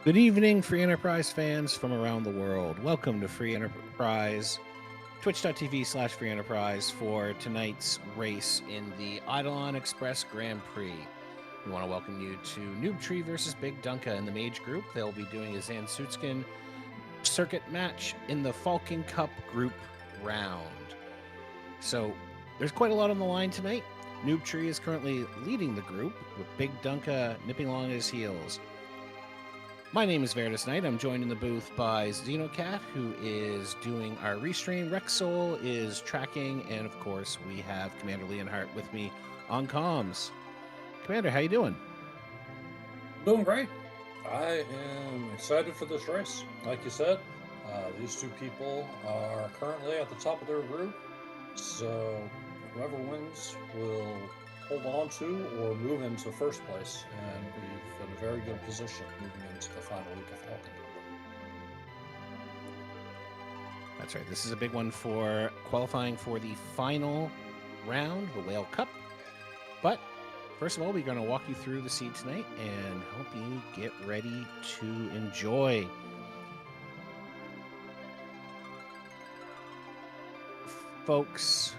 Good evening, Free Enterprise fans from around the world. Welcome to Free Enterprise, twitch.tv/Free Enterprise for tonight's race in the Eidolon Express Grand Prix. We want to welcome you to Noobtree versus BigDunka in the Mage group. They'll be doing a Zansutskin circuit match in the Falcon Cup group round. So there's quite a lot on the line tonight. Noobtree is currently leading the group, with BigDunka nipping along his heels. My name is Verdus Knight. I'm joined in the booth by Xenocat, who is doing our restream. Rexol is tracking, and of course, we have Commander Leonhardt with me on comms. Commander, how you doing? Doing great. I am excited for this race. Like you said, these two people are currently at the top of their group, so whoever wins will hold on to or move into first place and be in a very good position moving into the final week of Falcon. That's right. This is a big one for qualifying for the final round, the Whale Cup. But first of all, we're going to walk you through the seed tonight and help you get ready to enjoy. Folks,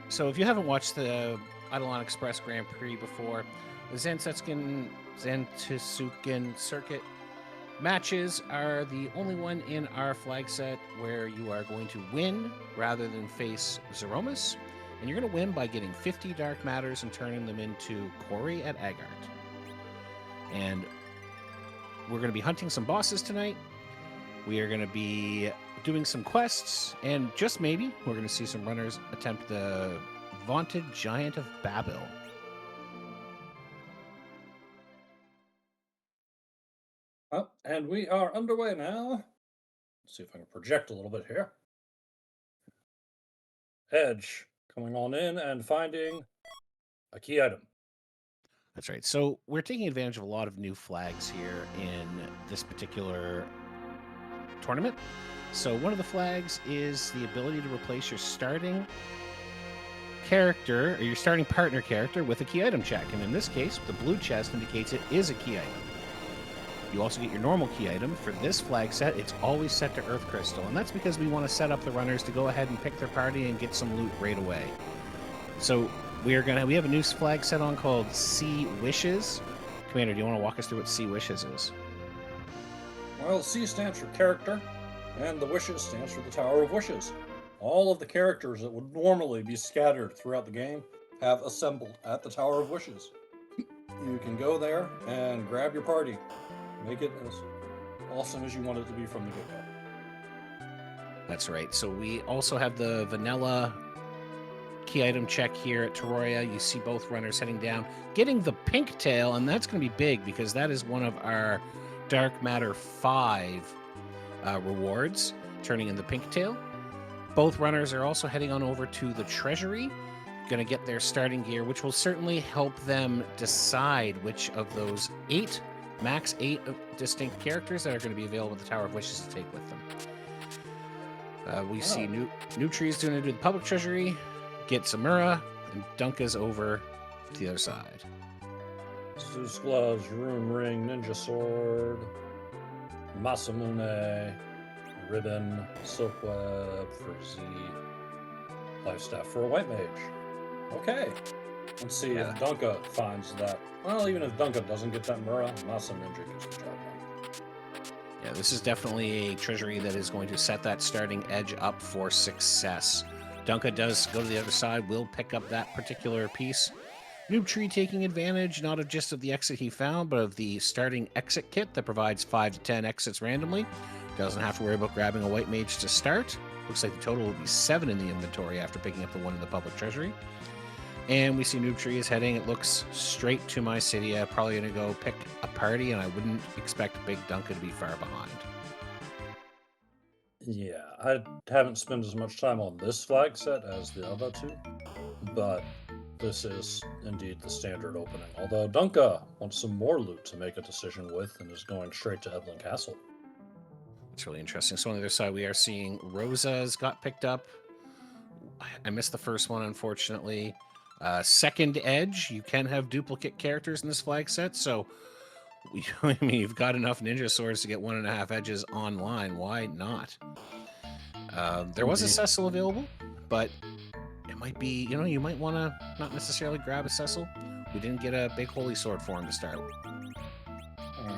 so if you haven't watched the Eidolon Express Grand Prix before, the Zansutskin circuit matches are the only one in our flag set where you are going to win rather than face Zeromus. And you're going to win by getting 50 dark matters and turning them into Corey at Agart. And we're going to be hunting some bosses tonight. We are going to be doing some quests, and just maybe we're going to see some runners attempt the vaunted Giant of Babel. And we are underway now. Let's see if I can project a little bit here. Edge coming on in and finding a key item. That's right. So we're taking advantage of a lot of new flags here in this particular tournament. So one of the flags is the ability to replace your starting character or your starting partner character with a key item check. And in this case, the blue chest indicates it is a key item. You also get your normal key item. For this flag set, it's always set to Earth Crystal. And that's because we want to set up the runners to go ahead and pick their party and get some loot right away. So we have a new flag set on called Sea Wishes. Commander, do you want to walk us through what Sea Wishes is? Well, C stands for character, and the Wishes stands for the Tower of Wishes. All of the characters that would normally be scattered throughout the game have assembled at the Tower of Wishes. You can go there and grab your party. Make it as awesome as you want it to be from the get-go. That's right. So we also have the vanilla key item check here at Toroya. You see both runners heading down, getting the pink tail, and that's going to be big because that is one of our Dark Matter 5 rewards, turning in the pink tail. Both runners are also heading on over to the Treasury, going to get their starting gear, which will certainly help them decide which of those max 8 distinct characters that are going to be available at the Tower of Wishes to take with them. We see Noobtree is going to do the public treasury, get Samura, and Dunka's over to the other side. Zeus gloves, rune ring, ninja sword, Masamune, ribbon, silk web for Z, life staff for a white mage. Okay. Let's see if Dunka finds that. Well, even if Dunka doesn't get that Mura, Masa Ninja gets the job done. Yeah, this is definitely a treasury that is going to set that starting edge up for success. Dunka does go to the other side, will pick up that particular piece. Noobtree taking advantage not of just of the exit he found, but of the starting exit kit that provides 5 to 10 exits randomly. Doesn't have to worry about grabbing a white mage to start. Looks like the total will be 7 in the inventory after picking up the one in the public treasury. And we see Noobtree is heading, it looks, straight to Mysidia. Probably going to go pick a party, and I wouldn't expect BigDunka to be far behind. Yeah, I haven't spent as much time on this flag set as the other two, but this is indeed the standard opening. Although Dunka wants some more loot to make a decision with and is going straight to Eidolon Castle. It's really interesting. So on the other side, we are seeing Rosa's got picked up. I missed the first one, unfortunately. Second Edge, you can have duplicate characters in this flag set, so I mean, you've got enough ninja swords to get 1.5 edges online. Why not? There was a Cecil available, but it might be, you might want to not necessarily grab a Cecil. We didn't get a big holy sword for him to start with.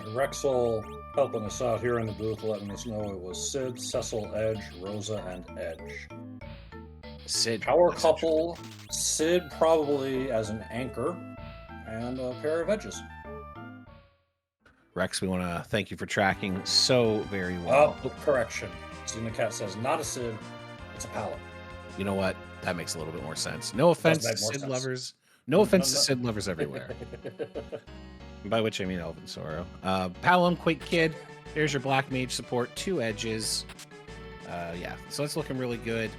Rexel helping us out here in the booth, letting us know it was Sid, Cecil, Edge, Rosa, and Edge. Sid. Power couple, Sid probably as an anchor, and a pair of edges. Rex, we want to thank you for tracking so very well. Oh, correction. Xenocat says not a Sid, it's a Pallet. You know what? That makes a little bit more sense. No offense to Sid lovers. No offense to Sid lovers everywhere. By which I mean Elven Sorrow. Palom, Quake Kid. There's your Black Mage support. 2 edges. Yeah, so it's looking really good.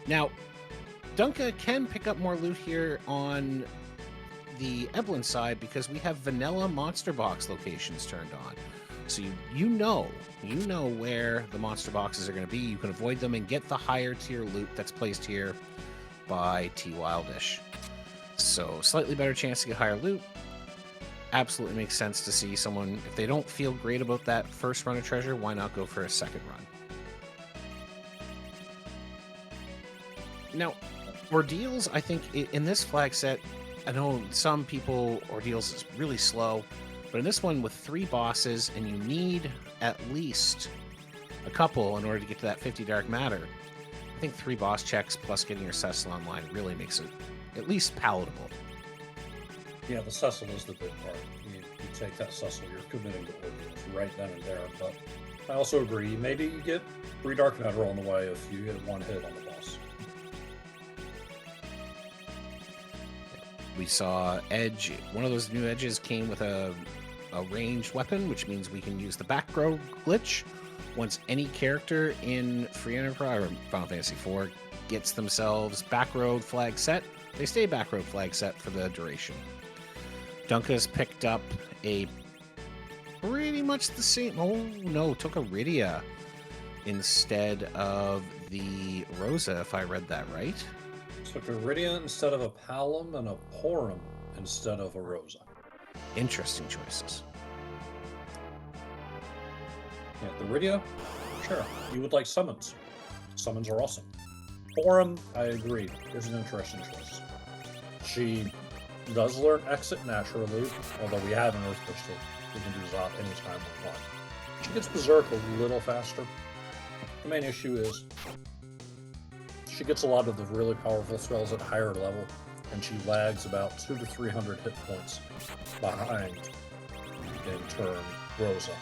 Now, Dunka can pick up more loot here on the Evelyn side because we have vanilla monster box locations turned on. So you know where the monster boxes are going to be. You can avoid them and get the higher tier loot that's placed here by T Wildish. So slightly better chance to get higher loot. Absolutely makes sense to see someone, if they don't feel great about that first run of treasure, why not go for a second run? Now, ordeals, I think in this flag set, I know some people, ordeals is really slow, but in this one with 3 bosses and you need at least a couple in order to get to that 50 dark matter, I think 3 boss checks plus getting your Cecil online really makes it at least palatable. Yeah, the Cecil is the big part. You take that Cecil, you're committing to ordeals right then and there. But I also agree, maybe you get 3 dark matter on the way if you get 1 hit on the boss. We saw Edge. One of those new edges came with a ranged weapon, which means we can use the back row glitch. Once any character in Free Enterprise or Final Fantasy IV gets themselves back row flag set, they stay back row flag set for the duration. Dunka's picked up a pretty much the same. Oh no, took a Rydia instead of the Rosa, if I read that right. Took a Rydia instead of a Palom and a Porum instead of a Rosa. Interesting choices. Yeah, the Rydia, sure. You would like summons. Summons are awesome. Porum, I agree, is an interesting choice. She does learn Exit naturally, although we have an Earth Crystal. We can do Zop anytime we want. She gets Berserk a little faster. The main issue is she gets a lot of the really powerful spells at higher level, and she lags about 200 to 300 hit points behind, in turn, Rosa.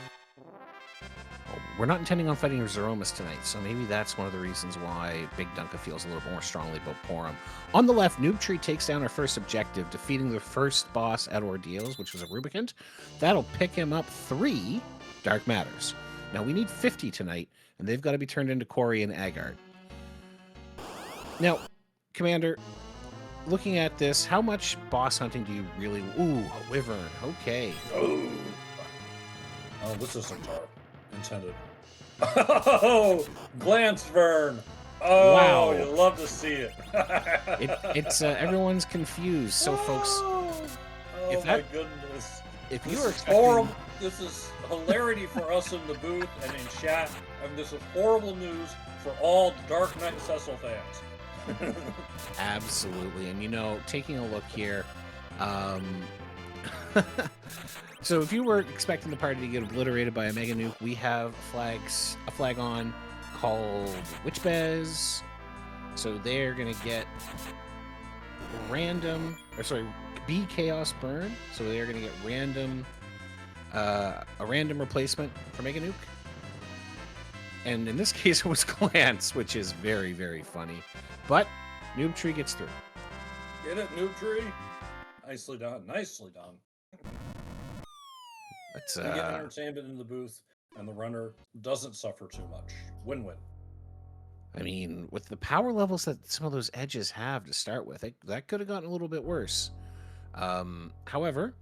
We're not intending on fighting Zeromus tonight, so maybe that's one of the reasons why BigDunka feels a little bit more strongly about Porum. On the left, Noobtree takes down our first objective, defeating the first boss at Ordeals, which was a Rubicant. That'll pick him up 3 Dark Matters. Now, we need 50 tonight, and they've got to be turned into Corey and Agard. Now, Commander, looking at this, how much boss hunting do you really... Ooh, a Wyvern. Okay. Oh, this isn't intended. Oh, Glance Vern. Oh, wow. You love to see it. It's everyone's confused. So, folks, if my goodness, if you are horrible, this is hilarity for us in the booth and in chat, and this is horrible news for all Dark Knight Cecil fans. Absolutely, and taking a look here. So if you were expecting the party to get obliterated by a Mega Nuke, we have a flag on called Witch Bez. So they're going to get B Chaos Burn. So they're going to get a random replacement for Mega Nuke. And in this case, it was Glance, which is very, very funny. But Noobtree gets through. Get it, Noobtree? Nicely done. Nicely done. We get entertainment in the booth, and the runner doesn't suffer too much. Win-win. I mean, with the power levels that some of those edges have to start with, that could have gotten a little bit worse. However,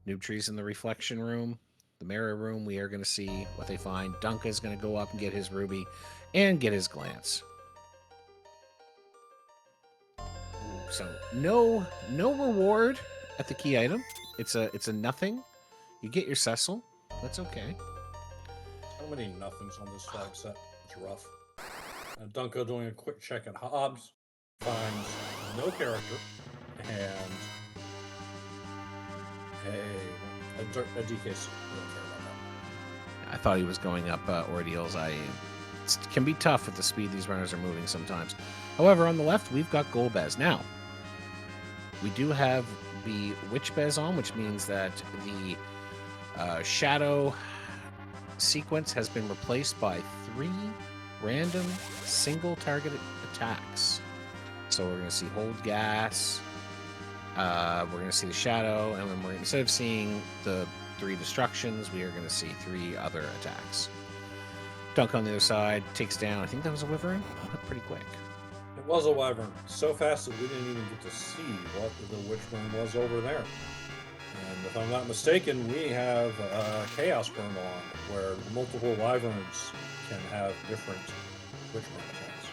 Noobtree's in the reflection room, the mirror room. We are going to see what they find. Dunka is going to go up and get his ruby and get his Glance. So no reward at the key item. It's a nothing. You get your Cecil. That's okay. How many nothings on this flag set? It's rough. Dunka doing a quick check at Hobbs, finds no character, and a DKC. We don't care about that. I thought he was going up ordeals. It can be tough with the speed these runners are moving sometimes. However, on the left, we've got Golbez. Now, we do have the Witch Bez on, which means that the Shadow sequence has been replaced by 3 random single target attacks. So we're going to see Hold Gas, we're going to see the Shadow, and then instead of seeing the 3 destructions, we are going to see 3 other attacks. Dunk on the other side takes down, I think that was a Wyvern, pretty quick. It was a Wyvern, so fast that we didn't even get to see what the Witchburn was over there. And if I'm not mistaken, we have Chaos Burn on, where multiple Wyverns can have different Witchburn attacks.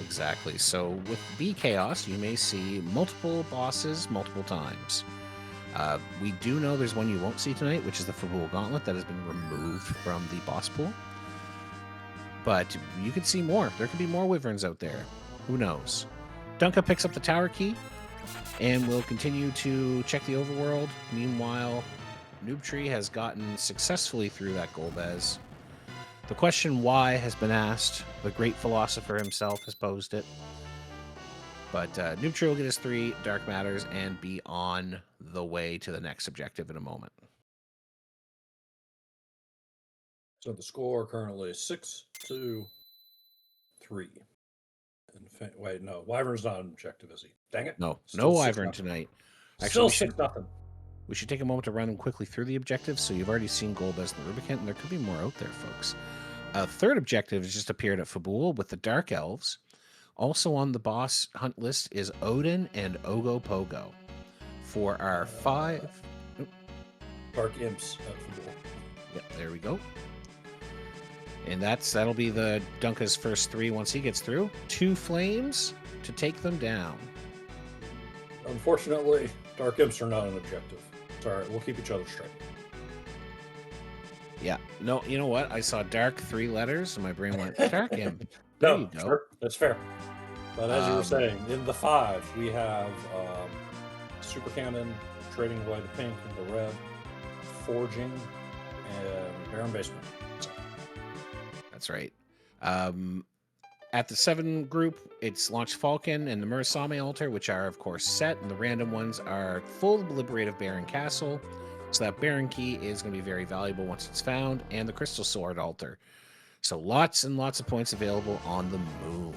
Exactly. So with B Chaos, you may see multiple bosses multiple times. We do know there's one you won't see tonight, which is the Fabul Gauntlet that has been removed from the boss pool. But you could see more. There could be more Wyverns out there. Who knows? Dunka picks up the tower key and will continue to check the overworld. Meanwhile, Noobtree has gotten successfully through that Golbez. The question why has been asked. The great philosopher himself has posed it. But Noobtree will get his 3 Dark Matters and be on the way to the next objective in a moment. So the score currently is 6-3. Wait, no, Wyvern's not an objective, is he? Dang it! No Still Wyvern 6-0. tonight. Still Actually, 6-0. we should take a moment to run quickly through the objectives. So you've already seen Golbez and the Rubicant, and there could be more out there, folks. A third objective has just appeared at Fabul with the Dark Elves. Also on the boss hunt list is Odin and Ogopogo. For our 5... Dark Imps at Fabul. Yep, there we go. And that'll be the Dunka's first 3 once he gets through. 2 flames to take them down. Unfortunately, Dark Imps are not an objective. It's alright, we'll keep each other straight. Yeah. No, you know what? I saw dark 3 letters and my brain went, Dark Imp. There No, you go. sure, that's fair. But as you were saying, in the 5, we have Super Cannon, trading away the pink and the red, Forging, and Baron Basement. That's right. At the 7 group, it's Launch Falcon and the Murasame Altar, which are, of course, set, and the random ones are full Liberative Baron Castle. So that Baron Key is going to be very valuable once it's found, and the Crystal Sword Altar. So lots and lots of points available on the moon.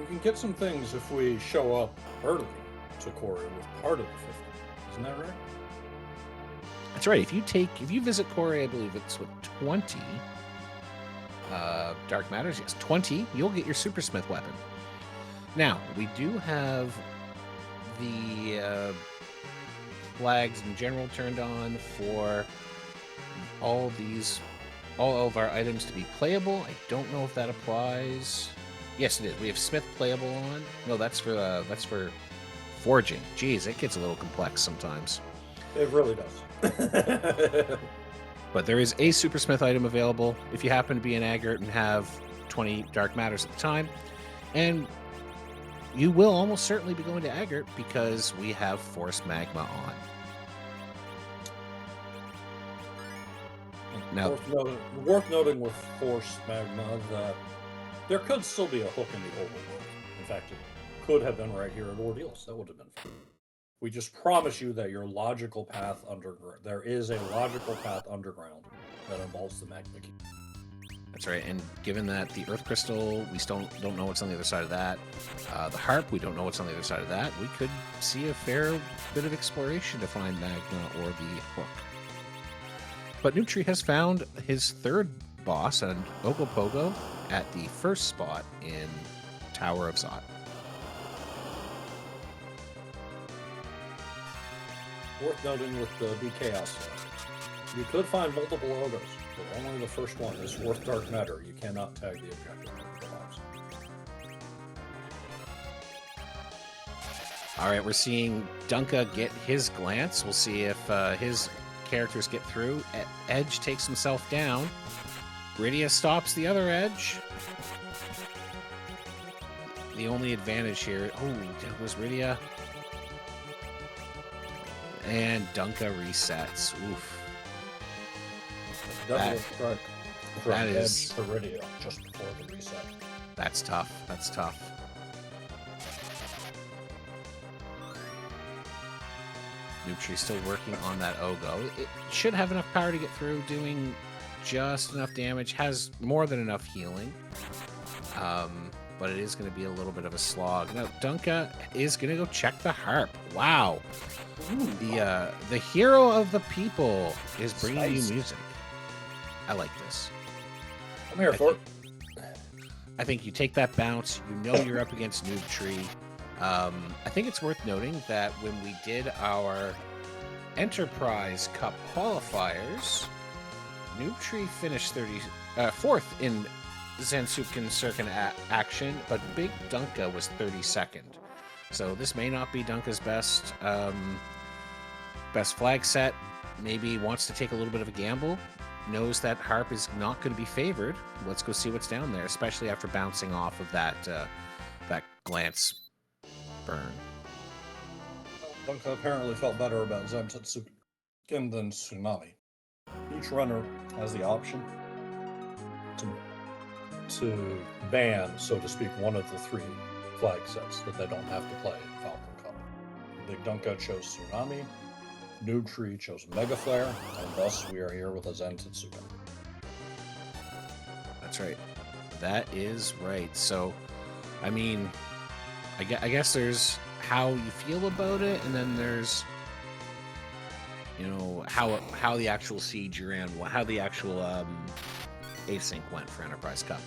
We can get some things if we show up early to Korea with part of the 50. Isn't that right? That's right. If you visit Korea, I believe it's with 20 Dark Matters. Yes, 20. You'll get your Supersmith weapon. Now we do have the flags in general turned on for all of our items to be playable. I don't know if that applies. Yes, it is. We have Smith playable on. No, that's for forging. Jeez, it gets a little complex sometimes. It really does. But there is a Supersmith item available if you happen to be an Aggart and have 20 Dark Matters at the time. And you will almost certainly be going to Aggart because we have Force Magma on. Now, worth noting with Force Magma that there could still be a hook in the overworld. In fact, it could have been right here at Ordeals. That would have been fun. We just promise you that your logical path underground. There is a logical path underground that involves the Magma Key. That's right. And given that the Earth Crystal, we still don't know what's on the other side of that. The Harp, we don't know what's on the other side of that. We could see a fair bit of exploration to find Magma or the hook. But Noobtree has found his 3rd boss, an Ogopogo, at the first spot in Tower of Zot. Worth noting with the BKS, you could find multiple Ogos, but only the first one is worth Dark Matter. You cannot tag the objective. All right, we're seeing Dunka get his glance. We'll see if his characters get through. Edge takes himself down. Rydia stops the other Edge. The only advantage here... Oh, was Rydia... And Dunka resets. Oof. Double strike from that Edge is- to Rydia just before the reset. That's tough. That's tough. Noobtree still working on that Ogo. It should have enough power to get through, doing just enough damage. Has more than enough healing. But it is going to be a little bit of a slog. Now, Dunka is going to go check the harp. Wow. Ooh, The hero of the people is bringing Spicy. you music. I like this. I'm here for it. I think you take that bounce. You know you're up against Noobtree. I think it's worth noting that when we did our Enterprise Cup qualifiers, Noobtree finished 4th in Zansuken Circuit action, but BigDunka was 32nd. So this may not be Dunka's best flag set. Maybe wants to take a little bit of a gamble. Knows that harp is not going to be favored. Let's go see what's down there, especially after bouncing off of that glance burn. Dunka apparently felt better about Zantetsuken than Tsunami. Each runner has the option to ban, so to speak, one of the 3 flag sets that they don't have to play in Falcon Cup. BigDunka chose Tsunami, Noobtree chose Mega Flare, and thus we are here with a Zantetsuken. That's right. That is right. So, I mean, I guess there's how you feel about it, and then there's, you know, how the actual siege you're in, how the actual async went for Enterprise Cup.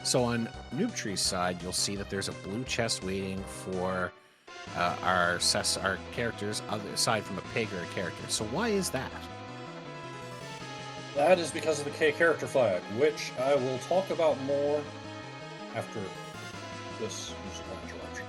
So on Noobtree's side, you'll see that there's a blue chest waiting for our characters, aside from a pig or a character. So why is that? That is because of the K character flag, which I will talk about more after this musical interruption.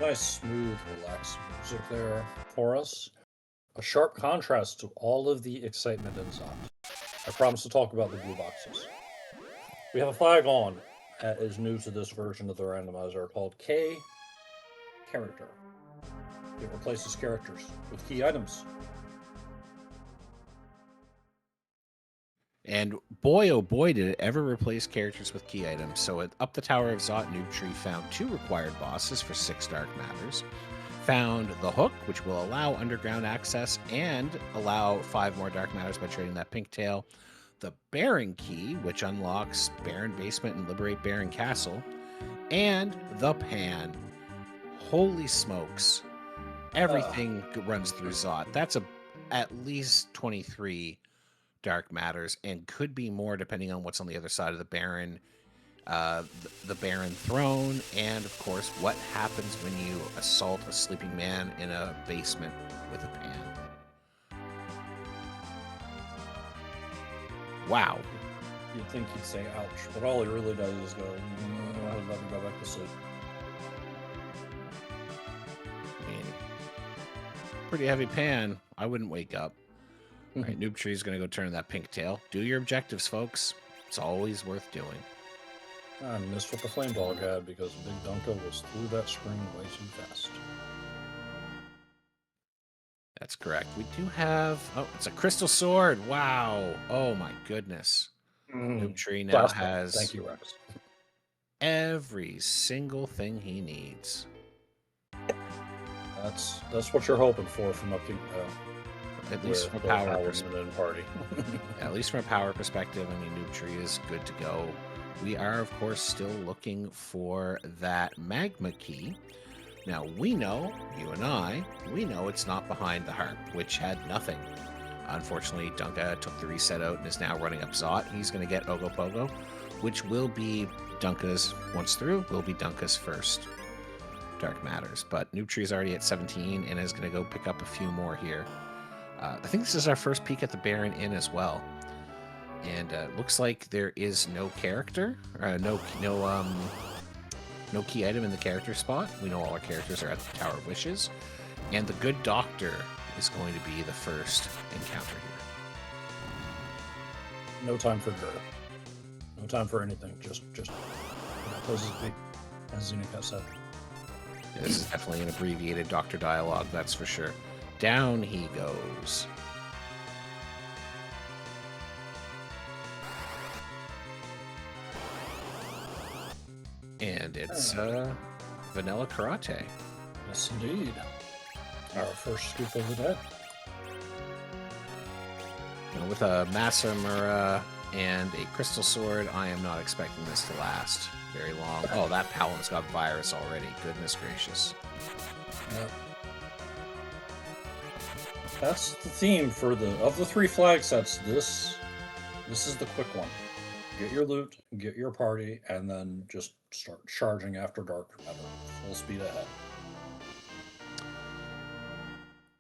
Nice, smooth, relaxed music there for us. A sharp contrast to all of the excitement in Zot. I promise to talk about the blue boxes. We have a flag on that is new to this version of the randomizer called K Character. It replaces characters with key items. And boy, oh boy, did it ever replace characters with key items. So up the Tower of Zot, Noobtree found 2 required bosses for 6 Dark Matters. Found the Hook, which will allow underground access and allow 5 more Dark Matters by trading that pink tail. The Baron Key, which unlocks Baron Basement and Liberate Baron Castle. And the Pan. Holy smokes. Everything runs through Zot. That's at least 23 Dark Matters, and could be more depending on what's on the other side of the Baron. the Barren Throne, and of course, what happens when you assault a sleeping man in a basement with a pan. Wow. You'd think he'd say ouch, but all he really does is go, let me go back to sleep. I mean, pretty heavy pan. I wouldn't wake up. All right, Noobtree's going to go turn that pink tail. Do your objectives, folks. It's always worth doing. I missed what the flame dog had because BigDunka was through that screen way too fast. That's correct. We do have... Oh, it's a crystal sword. Wow. Oh, my goodness. Noobtree now has... Thank you, Rex. Every single thing he needs. That's what you're hoping for from a at least from a power party. At least from a power perspective, I mean, Noobtree is good to go. We are, of course, still looking for that magma key. Now, we know, you and I, we know it's not behind the heart, which had nothing. Unfortunately, Dunka took the reset out and is now running up Zot. He's going to get Ogopogo, which will be Dunka's, once through, will be Dunka's first Dark Matters. But Noobtree is already at 17 and is going to go pick up a few more here. I think this is our first peek at the Baron Inn as well. And looks like there is no character, no key item in the character spot. We know all our characters are at the Tower of Wishes. And the Good Doctor is going to be the first encounter here. No time for Gur. No time for anything. Just places to be, as Xenocat said. This is definitely an abbreviated Doctor dialogue, that's for sure. Down he goes. And it's Vanilla Karate. Yes, indeed. Our first scoop of the day. You know, with a Masamura and a Crystal Sword, I am not expecting this to last very long. Oh, that Paladin's got virus already. Goodness gracious. That's the theme for of the 3 flag sets. This is the quick one. Get your loot, get your party, and then just start charging after dark at full speed ahead.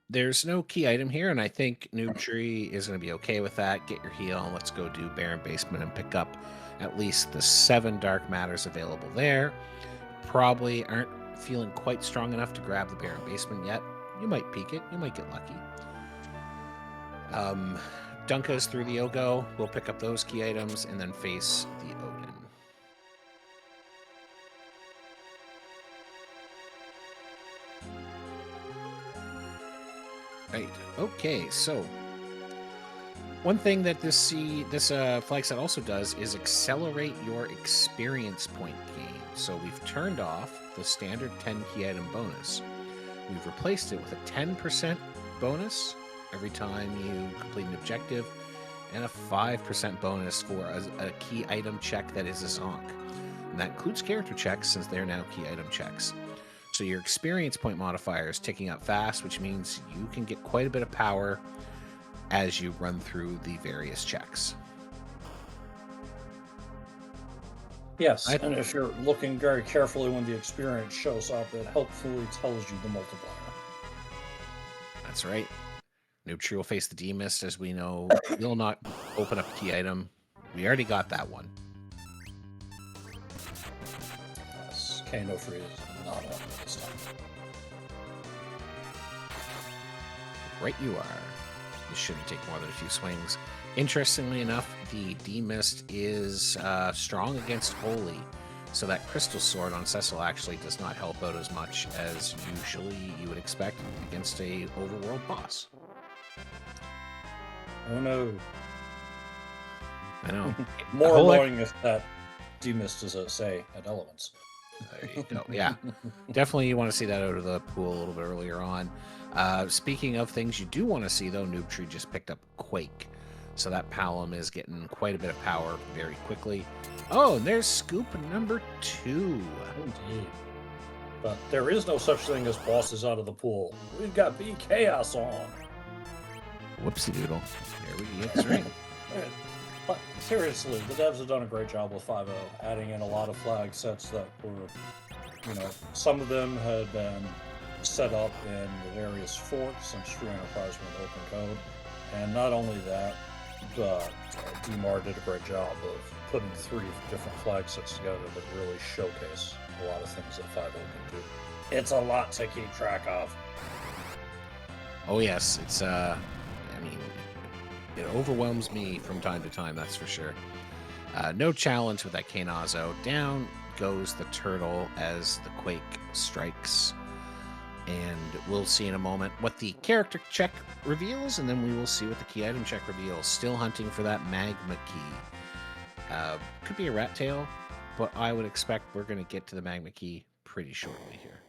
There's no key item here, and I think Noobtree is going to be okay with that. Get your heal, and let's go do Baron Basement and pick up at least the 7 Dark Matters available there. Probably aren't feeling quite strong enough to grab the Baron Basement yet. You might peek it. You might get lucky. Dunka's through the Ogo. We'll pick up those key items and then face the Odin. Right. Okay, so one thing that this flag set also does is accelerate your experience point gain. So we've turned off the standard 10 key item bonus. We've replaced it with a 10% bonus every time you complete an objective, and a 5% bonus for a key item check that is a zonk. And that includes character checks, since they're now key item checks. So your experience point modifier is ticking up fast, which means you can get quite a bit of power as you run through the various checks. Yes, and if you're looking very carefully when the experience shows up, it helpfully tells you the multiplier. That's right. Noobtree will face the D-Mist, as we know. Will not open up a key item. We already got that one. Yes, Kano Free is not on this time. Right you are. This shouldn't take more than a few swings. Interestingly enough, the D-Mist is strong against Holy, so that Crystal Sword on Cecil actually does not help out as much as usually you would expect against a overworld boss. Oh no. I know. More annoying if that D-Mist is say, at Elements. There you go. Yeah. Definitely you want to see that out of the pool a little bit earlier on. Speaking of things you do want to see, though, Noobtree just picked up Quake. So that Palom is getting quite a bit of power very quickly. Oh, and there's scoop number 2. Indeed. But there is no such thing as bosses out of the pool. We've got B Chaos on. Whoopsie doodle. There we go. That's right. But seriously, the devs have done a great job with 5.0, adding in a lot of flag sets that were, some of them had been set up in the various forks since Free Enterprise went open code. And not only that, but DMAR did a great job of putting 3 different flag sets together that really showcase a lot of things that 5.0 can do. It's a lot to keep track of. Oh yes, it's I mean, it overwhelms me from time to time, that's for sure. No challenge with that Kanazo. Down goes the turtle as the quake strikes. And we'll see in a moment what the character check reveals, and then we will see what the key item check reveals. Still hunting for that magma key. Could be a rat tail, but I would expect we're going to get to the magma key pretty shortly here.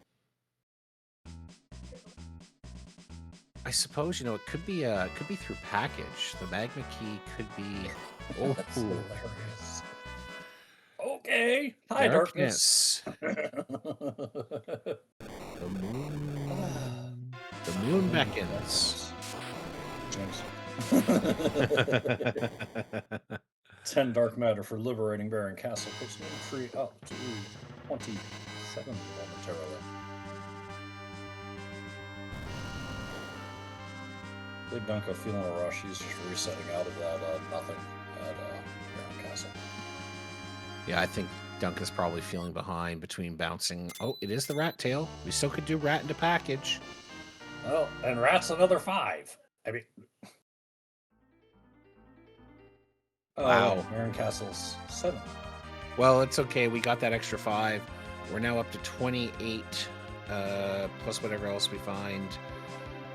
I suppose, it could be through package. The magma key could be. Oh, That's hilarious. Okay. Hi, darkness. The moon beckons. 10 dark matter for liberating Baron Castle puts Noobtree up to 27 momentarily. BigDunka feeling a rush. He's just resetting out of that nothing at Baron Castle. Yeah, I think Dunka's probably feeling behind between bouncing. Oh, it is the rat tail. We still could do rat into package. Well, and rat's another 5. I mean, wow. Baron Castle's 7. Well, it's okay. We got that extra 5. We're now up to 28, plus whatever else we find.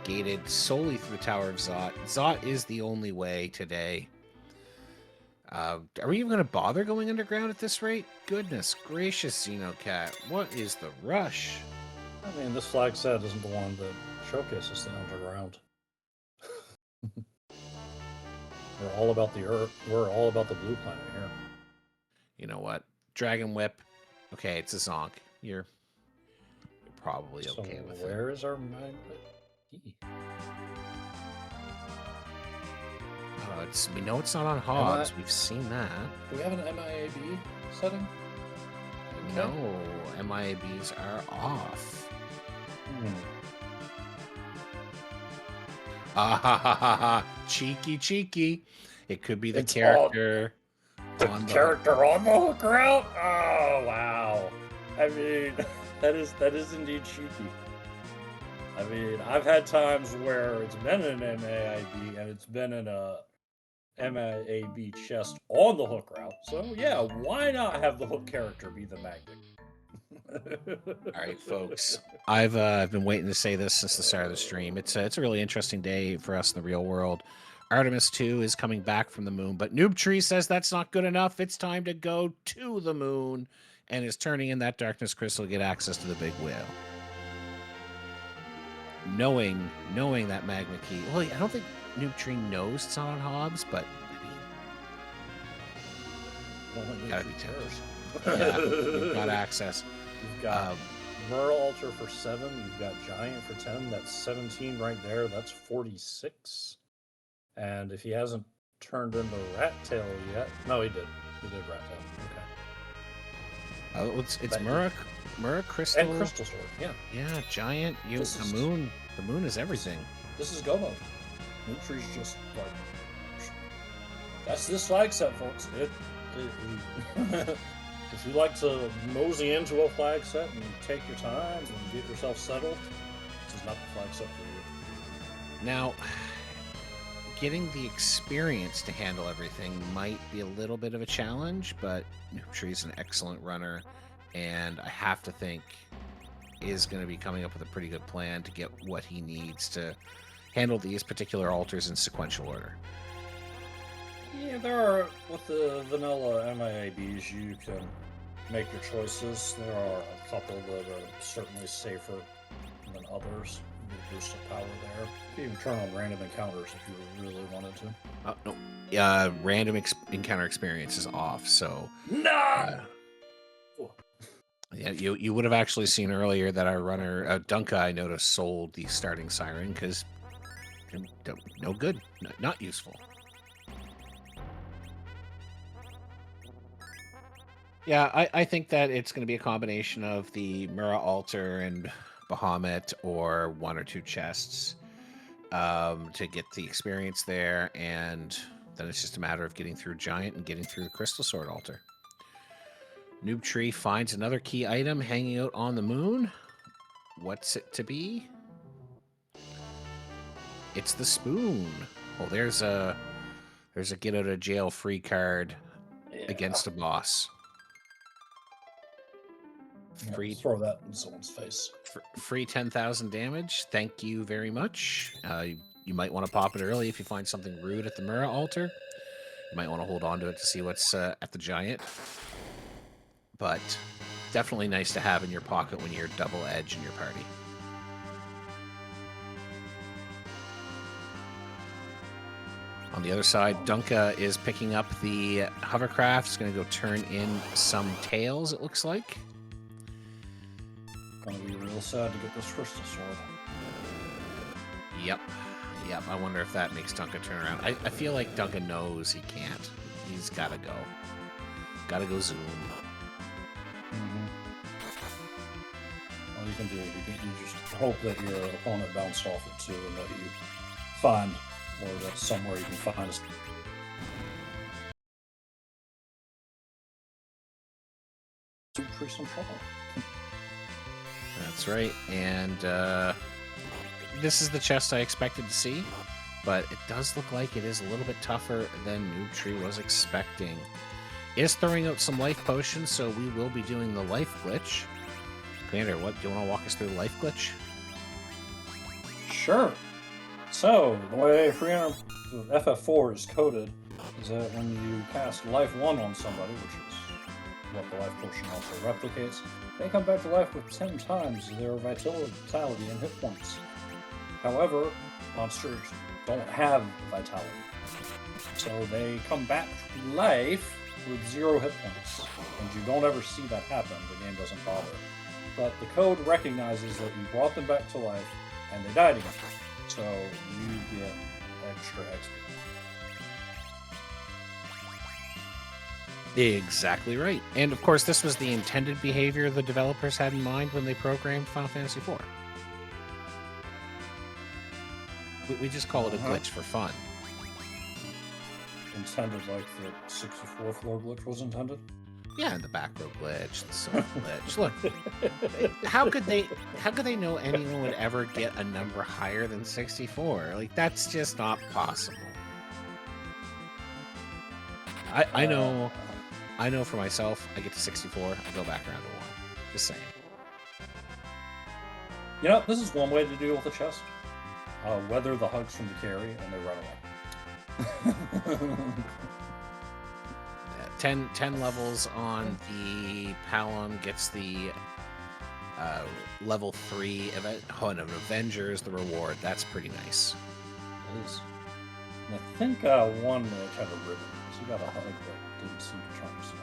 Gated solely through the Tower of Zot. Zot is the only way today. Are we even going to bother going underground at this rate? Goodness gracious, Xenocat. What is the rush? I mean, this flag set isn't the one that showcases the underground. We're all about the Earth. We're all about the blue planet here. You know what? Dragon Whip. Okay, it's a Zonk. You're probably okay with it. Where is our magnet key? We know it's not on Hobbs. We've seen that. Do we have an MIAB setting? No, MIABs are off. Ah ha ha ha ha! Cheeky. It could be the character. On the hook route? Oh wow! I mean, that is indeed cheeky. I mean, I've had times where it's been in an MIAB and it's been in a MIAB chest on the hook route. So yeah, why not have the hook character be the magnet? All right, folks. I've been waiting to say this since the start of the stream. It's a really interesting day for us in the real world. Artemis 2 is coming back from the moon, but Noobtree says that's not good enough. It's time to go to the moon, and is turning in that darkness crystal to get access to the big whale. Knowing that magma key. Well, I don't think Noobtree knows it's not on Hobbs, but I mean, gotta be terrors. Yeah, we've got access. You've got Merle Altar for 7. You've got Giant for 10. That's 17 right there. That's 46. And if he hasn't turned into Rat Tail yet, no, he did. He did Rat Tail. Okay. It's Mura Crystal and Crystal Sword. Yeah. Yeah, Giant. The moon. The moon is everything. This is go mode. Noobtree's just like, that's this flag set, folks. If you like to mosey into a flag set and take your time and get yourself settled, this is not the flag set for you. Now, getting the experience to handle everything might be a little bit of a challenge, but Noobtree's an excellent runner, and I have to think is going to be coming up with a pretty good plan to get what he needs to handle these particular altars in sequential order. Yeah, there are, with the vanilla MIABs, you can make your choices. There are a couple that are certainly safer than others. You boost the power there. You can even turn on random encounters if you really wanted to. No. Random encounter experience is off, so... No! Yeah, you would have actually seen earlier that our runner, Dunka, I noticed, sold the starting siren, because no good. Not useful. Yeah, I think that it's going to be a combination of the Mura Altar and Bahamut, or one or two chests, to get the experience there, and then it's just a matter of getting through Giant and getting through the Crystal Sword Altar. Noobtree finds another key item hanging out on the moon. What's it to be? It's the spoon. Oh, there's a get out of jail free card against a boss. Free, throw that in someone's face. free 10,000 damage. Thank you very much. You might want to pop it early if you find something rude at the Mura altar. You might want to hold on to it to see what's at the Giant. But definitely nice to have in your pocket when you're double edge in your party. On the other side, Dunka is picking up the hovercraft. It's going to go turn in some tails, it looks like. Gonna be real sad to get this Crystal Sword. Yep. I wonder if that makes Dunka turn around. I feel like Dunka knows he can't. He's got to go. Got to go zoom. All you can do, you just hope that your opponent bounced off it too, and that you find, or that somewhere you can find to increase some trouble. That's right. And this is the chest I expected to see, but it does look like it is a little bit tougher than Noobtree was expecting. It is throwing out some life potions, so we will be doing the life glitch. Commander, do you want to walk us through the life glitch? Sure. So, the way FF4 is coded is that when you cast Life 1 on somebody, which is what the life potion also replicates, they come back to life with 10 times their vitality and hit points. However, monsters don't have vitality, so they come back to life with 0 hit points, and you don't ever see that happen. The game doesn't bother. But the code recognizes that you brought them back to life, and they died again, so you get extra XP. Exactly right. And of course, this was the intended behavior the developers had in mind when they programmed Final Fantasy IV. We just call it a glitch for fun. Intended like the 64 floor glitch was intended? Yeah, and the back row glitch, the sword glitch. Look, how could they know anyone would ever get a number higher than 64? Like, that's just not possible. I know for myself, I get to 64, I go back around to 1. Just saying. You know, this is one way to deal with the chest. Weather the hugs from the carry, and they run away. 10 levels on the Palom gets the level 3 event. Oh, and Avengers, the reward. That's pretty nice. It is. And I think one had a ribbon, so you got a hug that didn't seem to try to stop.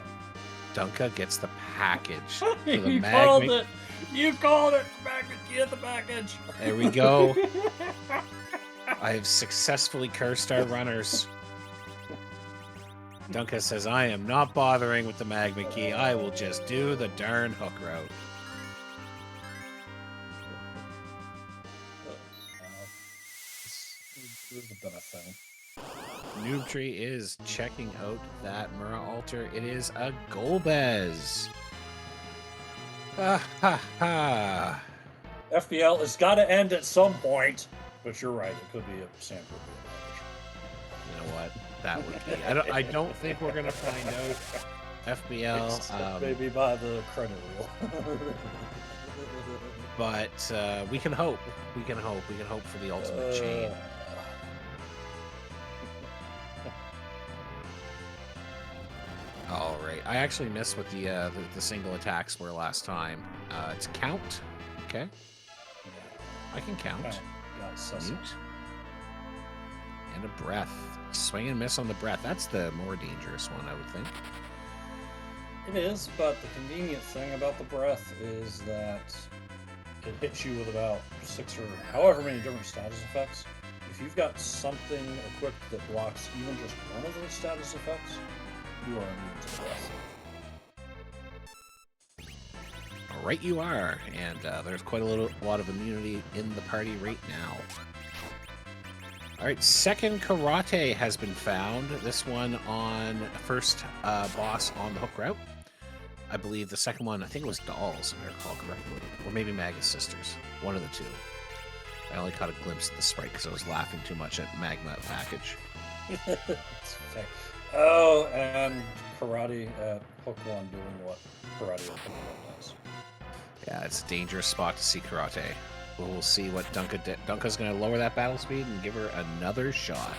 Dunka gets the package. You called it! You called it! Get the package! There we go. I have successfully cursed our runners. Dunka says, I am not bothering with the magma key. I will just do the darn hook route. This has been a thing. Noobtree is checking out that Mura altar. It is a Golbez. Ha ha ha. FBL has got to end at some point, but you're right. It could be a Sandberg. You know what? That would be. I don't think we're gonna find out. FBL. Maybe by the credit reel. But we can hope. We can hope. We can hope for the ultimate chain. All right. I actually missed what the single attacks were last time. It's count. Okay. I can count. Mute. And a breath. Swing and miss on the breath. That's the more dangerous one, I would think. It is, but the convenient thing about the breath is that it hits you with about 6 or however many different status effects. If you've got something equipped that blocks even just one of those status effects, you are immune to breath. Right you are. And there's quite a lot of immunity in the party right now. All right, second karate has been found. This one on first boss on the hook route. I believe the second one, I think it was Dolls, if I recall correctly. Or maybe Maga's sisters. One of the two. I only caught a glimpse of the sprite because I was laughing too much at Magma Package. Oh, and karate at hook 1 doing what karate at hook 1 does. Yeah, it's a dangerous spot to see karate. We'll see what Dunka did. Dunka's going to lower that battle speed and give her another shot.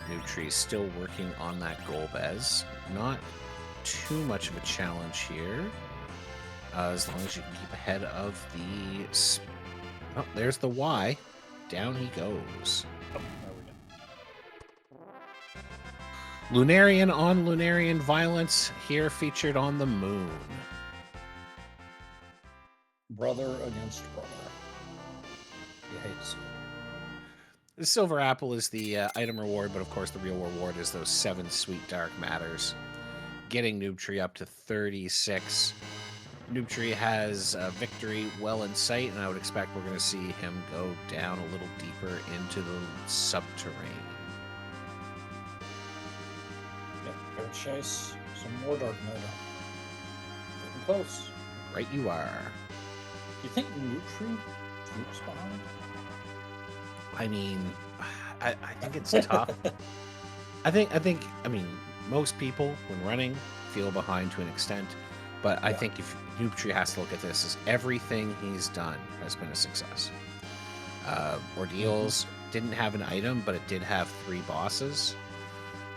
Noobtree still working on that Golbez. Not too much of a challenge here. As long as you can keep ahead of the... Oh, there's the Y. Down he goes. Oh, there we go. Lunarian on Lunarian violence here featured on the moon. Brother against brother. You hate to see it. The silver apple is the item reward, but of course the real reward is those 7 sweet dark matters. Getting Noobtree up to 36. Noobtree has victory well in sight, and I would expect we're going to see him go down a little deeper into the subterranean. Yeah, go chase some more dark matter. Getting close. Right you are. Do you think Noobtree keeps behind? I mean, I think it's tough. I mean, most people, when running, feel behind to an extent. But I think if Noobtree has to look at this as everything he's done has been a success. Ordeals didn't have an item, but it did have 3 bosses.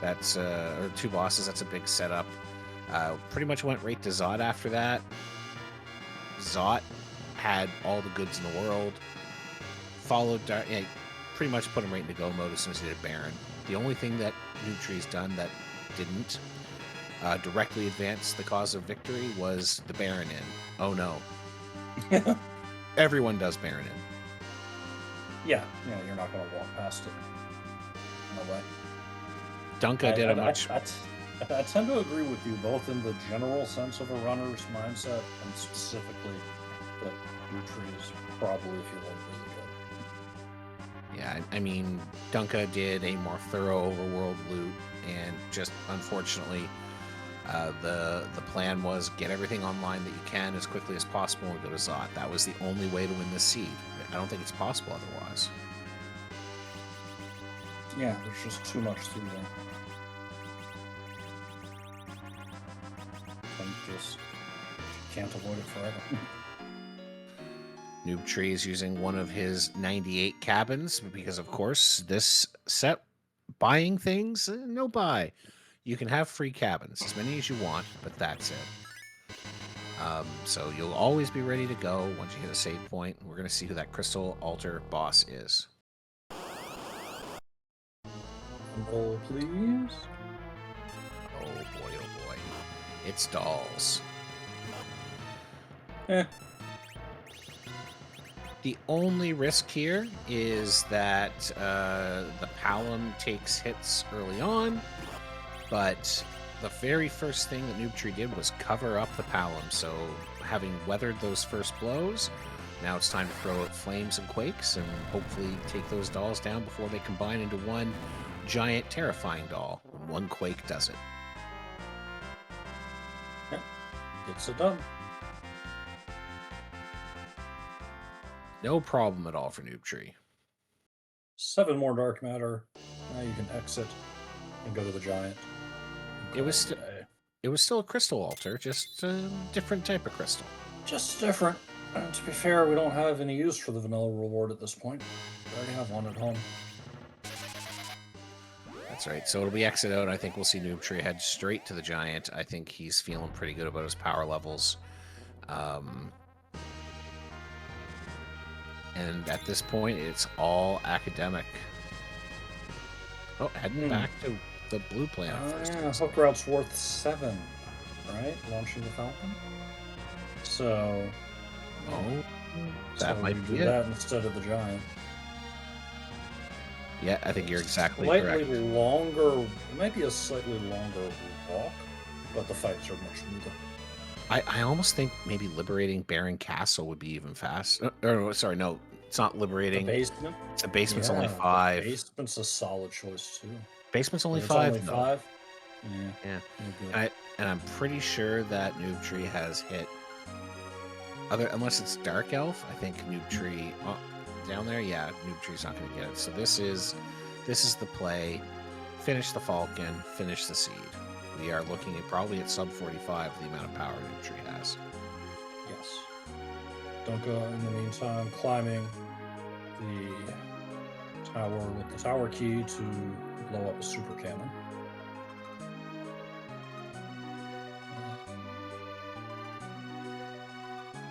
That's or 2 bosses. That's a big setup. Pretty much went right to Zot after that. Zot had all the goods in the world. Followed, pretty much put him right into go mode as soon as he did Baron. The only thing that Noobtree's done that didn't directly advance the cause of victory was the Baron in. Oh no. Everyone does Baron in. Yeah, you're not going to walk past it. No way. Dunka did a much... I tend to agree with you, both in the general sense of a runner's mindset and specifically that Noobtree is probably feeling really good. Yeah, I mean, Dunka did a more thorough overworld loot, and just unfortunately, the plan was get everything online that you can as quickly as possible and go to Zot. That was the only way to win this seed. I don't think it's possible otherwise. Yeah, there's just too much through there. And just can't avoid it forever. Noobtree is using one of his 98 cabins because, of course, this set, buying things, no buy. You can have free cabins, as many as you want, but that's it. So you'll always be ready to go once you hit a save point. We're going to see who that Crystal Altar boss is. Roll, please. Oh boy, oh boy. It's Dolls. The only risk here is that the Palom takes hits early on, but the very first thing that Noobtree did was cover up the Palom. So having weathered those first blows, now it's time to throw out flames and quakes and hopefully take those dolls down before they combine into one giant terrifying doll. And one quake does it. Yep. Gets it done. No problem at all for Noobtree. 7 more dark matter. Now you can exit and go to the giant. It was still a crystal altar, just a different type of crystal. Just different. And to be fair, we don't have any use for the vanilla reward at this point. We already have one at home. That's right. So it'll be exit out. I think we'll see Noobtree head straight to the giant. I think he's feeling pretty good about his power levels. And at this point, it's all academic. Oh, heading back to the blue planet first. Yeah, hook route's worth 7, right? Launching the Falcon. So, that might be do it. that instead of the giant. Yeah, I think you're exactly Slightly correct. longer, it might be a slightly longer walk, but the fights are much smoother. I almost think maybe liberating Baron Castle would be even fast. Or sorry, no, it's not The liberating. basement? The basement's only Yeah, the 5. basement's a solid choice too. Basement's only If it's 5 only though. 5, yeah, Yeah. you're good. And I'm pretty sure that Noobtree has hit other unless it's Dark Elf. I think Noobtree down there. Yeah, Noobtree's not going to get it. So this is the play. Finish the Falcon. Finish the Seed. We are looking at probably at sub 45 the amount of power Noobtree has. Yes. Dunka, in the meantime, climbing the tower with the tower key to blow up a super cannon.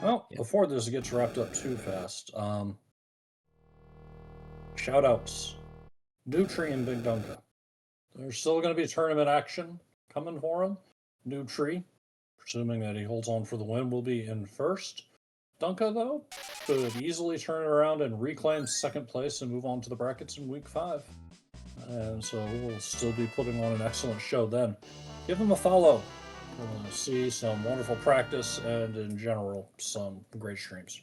Well, before this gets wrapped up too fast, shout outs. Noobtree and BigDunka. There's still going to be tournament action coming for him. Noobtree, presuming that he holds on for the win, will be in first. Dunka, though, could easily turn it around and reclaim second place and move on to the brackets in week 5. And so we'll still be putting on an excellent show then. Give him a follow. We'll see some wonderful practice and, in general, some great streams.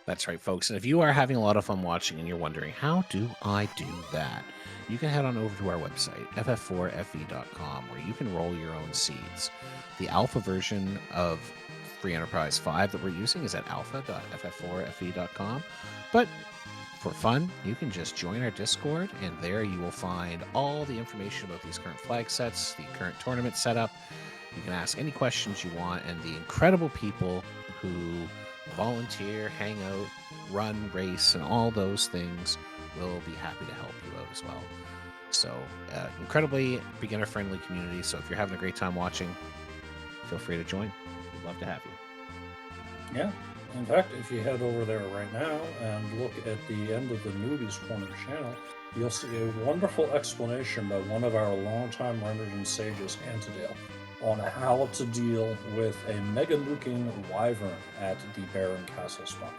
That's right, folks. And if you are having a lot of fun watching and you're wondering, how do I do that? You can head on over to our website, ff4fe.com, where you can roll your own seeds. The alpha version of Free Enterprise 5 that we're using is at alpha.ff4fe.com. But for fun, you can just join our Discord, and there you will find all the information about these current flag sets, the current tournament setup. You can ask any questions you want, and the incredible people who volunteer, hang out, run, race, and all those things will be happy to help you out as well. So, incredibly beginner-friendly community. So if you're having a great time watching, feel free to join. We'd love to have you. Yeah. In fact, if you head over there right now and look at the end of the Newbies Corner channel, you'll see a wonderful explanation by one of our longtime runners and sages, Antidale, on how to deal with a mega nuking wyvern at the Baron Castle spot.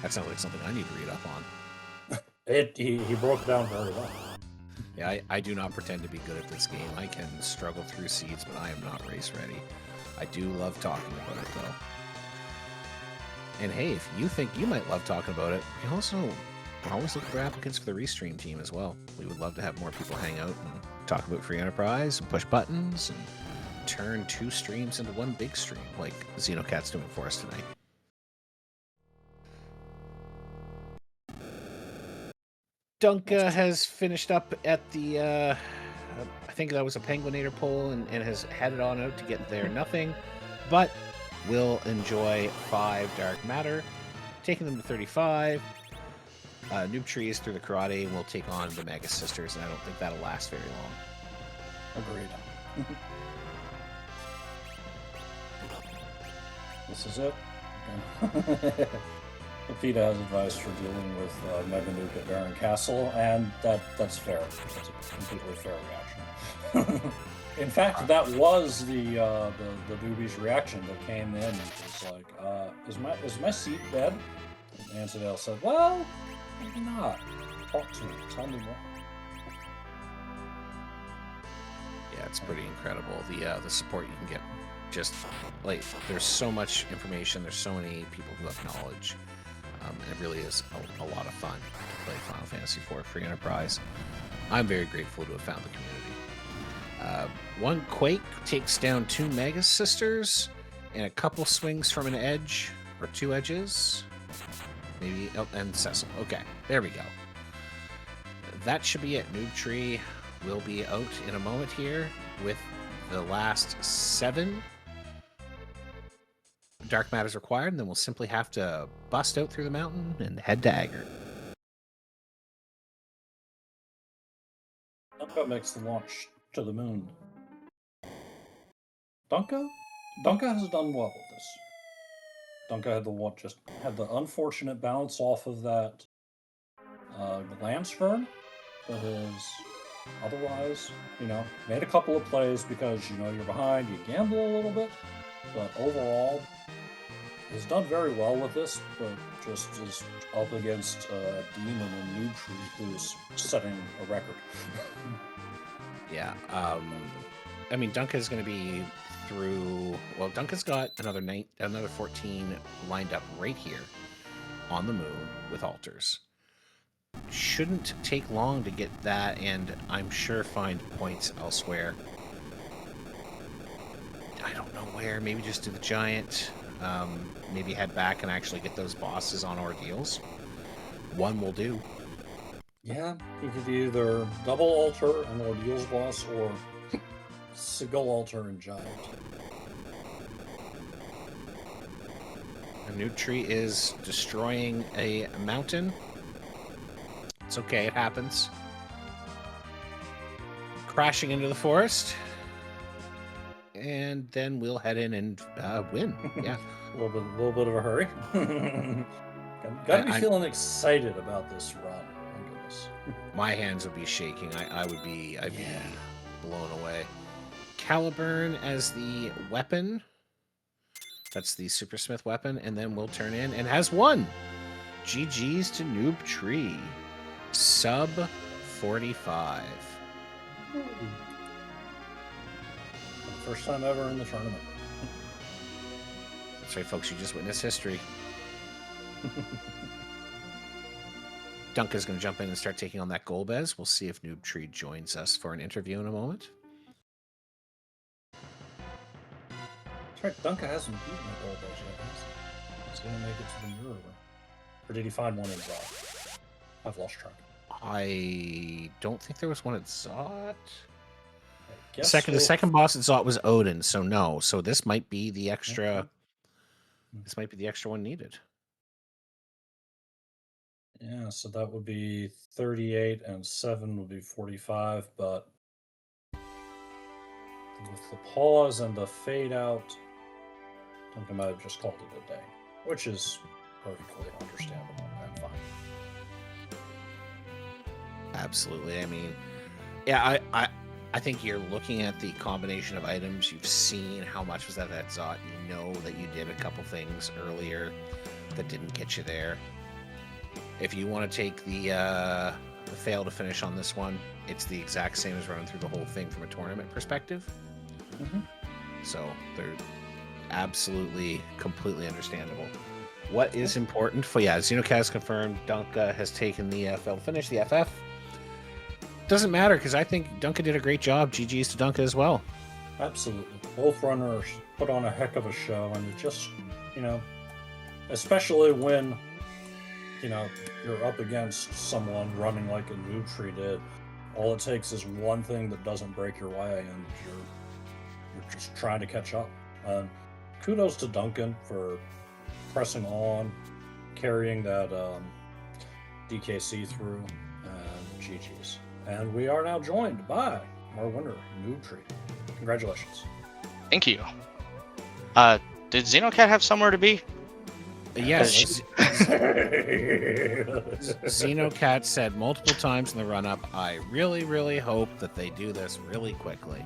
That sounds like something I need to read up on. He broke it down very well. Yeah, I do not pretend to be good at this game. I can struggle through seeds, but I am not race ready. I do love talking about it, though. And hey, if you think you might love talking about it, we also always look for applicants for the Restream team as well. We would love to have more people hang out and talk about Free Enterprise and push buttons and turn 2 streams into one big stream, like Xenocat's doing for us tonight. Dunka has finished up at the, I think that was a Penguinator poll, and has headed on out to get there nothing, but will enjoy 5 Dark Matter, taking them to 35. Noobtree is through the karate and will take on the Mega Sisters, and I don't think that'll last very long. Agreed. This is it. PETA has advice for dealing with Mega Nuke at Baron Castle, and that's fair. That's a completely fair reaction. In fact, that was the newbie's reaction that came in. It was like, is my seat dead? And Ansdale said, well, maybe not. Talk to me. Tell me more. Yeah, it's pretty incredible. The support you can get. Just like, there's so much information. There's so many people who have knowledge. And it really is a lot of fun to play Final Fantasy IV Free Enterprise. I'm very grateful to have found the community. One Quake takes down 2 Mega Sisters and a couple swings from an edge, or 2 edges. Maybe, oh, and Cecil. Okay, there we go. That should be it. Noobtree will be out in a moment here with the last 7 Dark Matters required, and then we'll simply have to bust out through the mountain and head to Aggert. Dunka makes the launch to the moon. Dunka has done well with this. Dunka had the unfortunate bounce off of that Lance Fern, but has otherwise, made a couple of plays because, you're behind, you gamble a little bit, but overall, has done very well with this, but just is up against a demon and Noobtree who's setting a record. Yeah. I mean, Dunka's going to be through. Well, Dunka's got another 14 lined up right here on the moon with altars. Shouldn't take long to get that, and I'm sure find points elsewhere. I don't know where. Maybe just do the giant. Maybe head back and actually get those bosses on ordeals. One will do. Yeah, you could either double altar and ordeals boss, or single altar and giant. A Noobtree is destroying a mountain. It's okay, it happens. Crashing into the forest. And then we'll head in and win. Yeah. A little bit of a hurry. Gotta be feeling excited about this run. My goodness. My hands would be shaking. I'd be blown away. Caliburn as the weapon. That's the Supersmith weapon, and then we'll turn in and has won. GG's to Noobtree. Sub 45. First time ever in the tournament. That's right, folks. You just witnessed history. Dunka's going to jump in and start taking on that Golbez. We'll see if Noobtree joins us for an interview in a moment. That's right, Dunka hasn't beaten the Golbez yet. He's going to make it to the mirror. Or did he find one in Zod? I've lost track. I don't think there was one at Zod. The Guess second boss at Zot was Odin, so no. So this might be the extra. This might be the extra one needed. Yeah, so that would be 38 and 7 would be 45, but with the pause and the fade out, I think I might have just called it a day, which is perfectly understandable and fine. Absolutely. I mean, yeah, I think you're looking at the combination of items. You've seen how much was that Zot. You know that you did a couple things earlier that didn't get you there. If you want to take the fail to finish on this one, it's the exact same as running through the whole thing from a tournament perspective. Mm-hmm. So they're absolutely, completely understandable. What is important for Xenocat has confirmed Dunka has taken the fail to finish, the FF. Doesn't matter because I think Dunka did a great job. GG's to Dunka as well. Absolutely. Both runners put on a heck of a show, and it just, especially when, you're up against someone running like a Noobtree did. All it takes is one thing that doesn't break your way, and you're just trying to catch up. Kudos to Duncan for pressing on, carrying that DKC through, and GG's. And we are now joined by our winner, Noobtree. Congratulations. Thank you. Did Xenocat have somewhere to be? Yes. Xenocat said multiple times in the run-up, I really, really hope that they do this really quickly.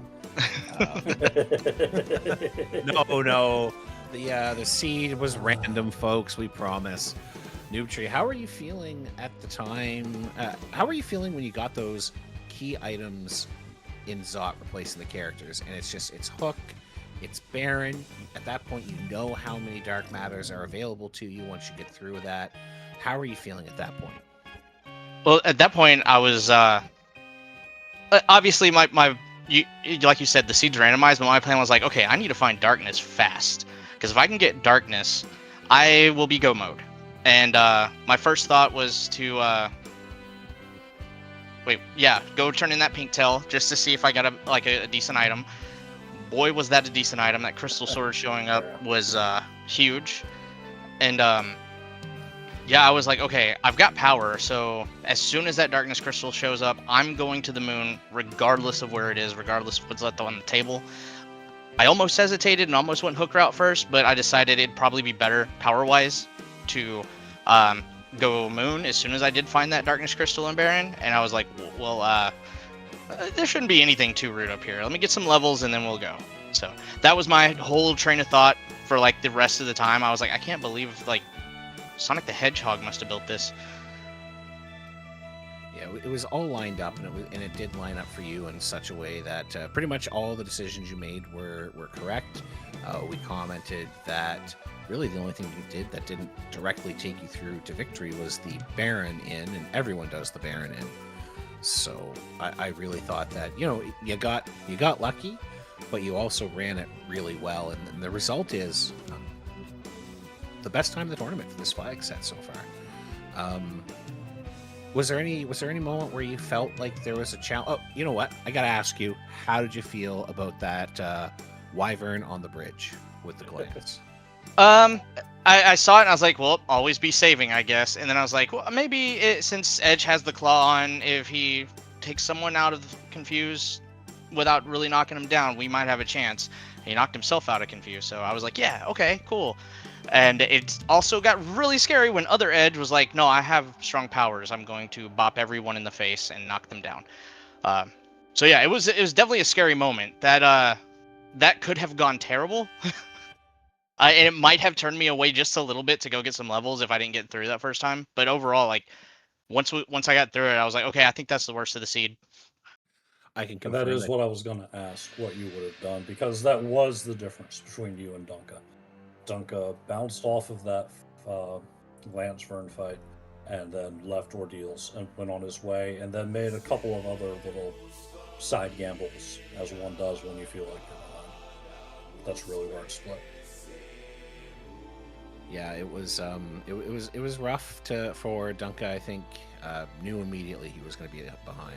No. The seed was random, folks, we promise. Noobtree, how are you feeling at the time? How are you feeling when you got those key items in Zot replacing the characters? And it's Hook, it's Baron. At that point, you know how many Dark Matters are available to you once you get through that. How are you feeling at that point? Well, at that point, I was obviously my like you said, the seeds randomized, but my plan was like, okay, I need to find darkness fast, because if I can get darkness, I will be go mode. And my first thought was to go turn in that pink tail just to see if I got a decent item. Boy, was that a decent item. That crystal sword showing up was huge. And I was like, okay, I've got power, so as soon as that darkness crystal shows up, I'm going to the moon, regardless of where it is, regardless of what's left on the table. I almost hesitated and almost went Hook route first, but I decided it'd probably be better power-wise to go moon as soon as I did find that darkness crystal in Baron. And I was like, well, there shouldn't be anything too rude up here. Let me get some levels and then we'll go. So that was my whole train of thought for like the rest of the time. I was like, I can't believe like Sonic the Hedgehog must have built this. Yeah, it was all lined up, and it did line up for you in such a way that pretty much all the decisions you made were correct. We commented that really the only thing you did that didn't directly take you through to victory was the Baron in, and everyone does the Baron in. So I really thought that, you know, you got lucky, but you also ran it really well, and the result is the best time of the tournament for this flag set so far. Was there any moment where you felt like there was a challenge? Oh, you know what? I gotta ask you, how did you feel about that wyvern on the bridge with the glance? I saw it and I was like, well, always be saving, I guess. And then I was like, well, maybe since Edge has the claw on, if he takes someone out of Confuse without really knocking him down, we might have a chance. He knocked himself out of Confuse, so I was like, yeah, okay, cool. And it also got really scary when other Edge was like, no, I have strong powers. I'm going to bop everyone in the face and knock them down. So yeah, it was definitely a scary moment. That could have gone terrible. And it might have turned me away just a little bit to go get some levels if I didn't get through that first time. But overall, like once I got through it, I was like, okay, I think that's the worst of the seed. I can And confirm that is what I was going to ask, what you would have done, because that was the difference between you and Dunka. Dunka bounced off of that Lance Vern fight and then left Ordeals and went on his way, and then made a couple of other little side gambles, as one does when you feel like you're behind. That's really where it split. Yeah, it was rough for Dunka. I think knew immediately he was going to be behind,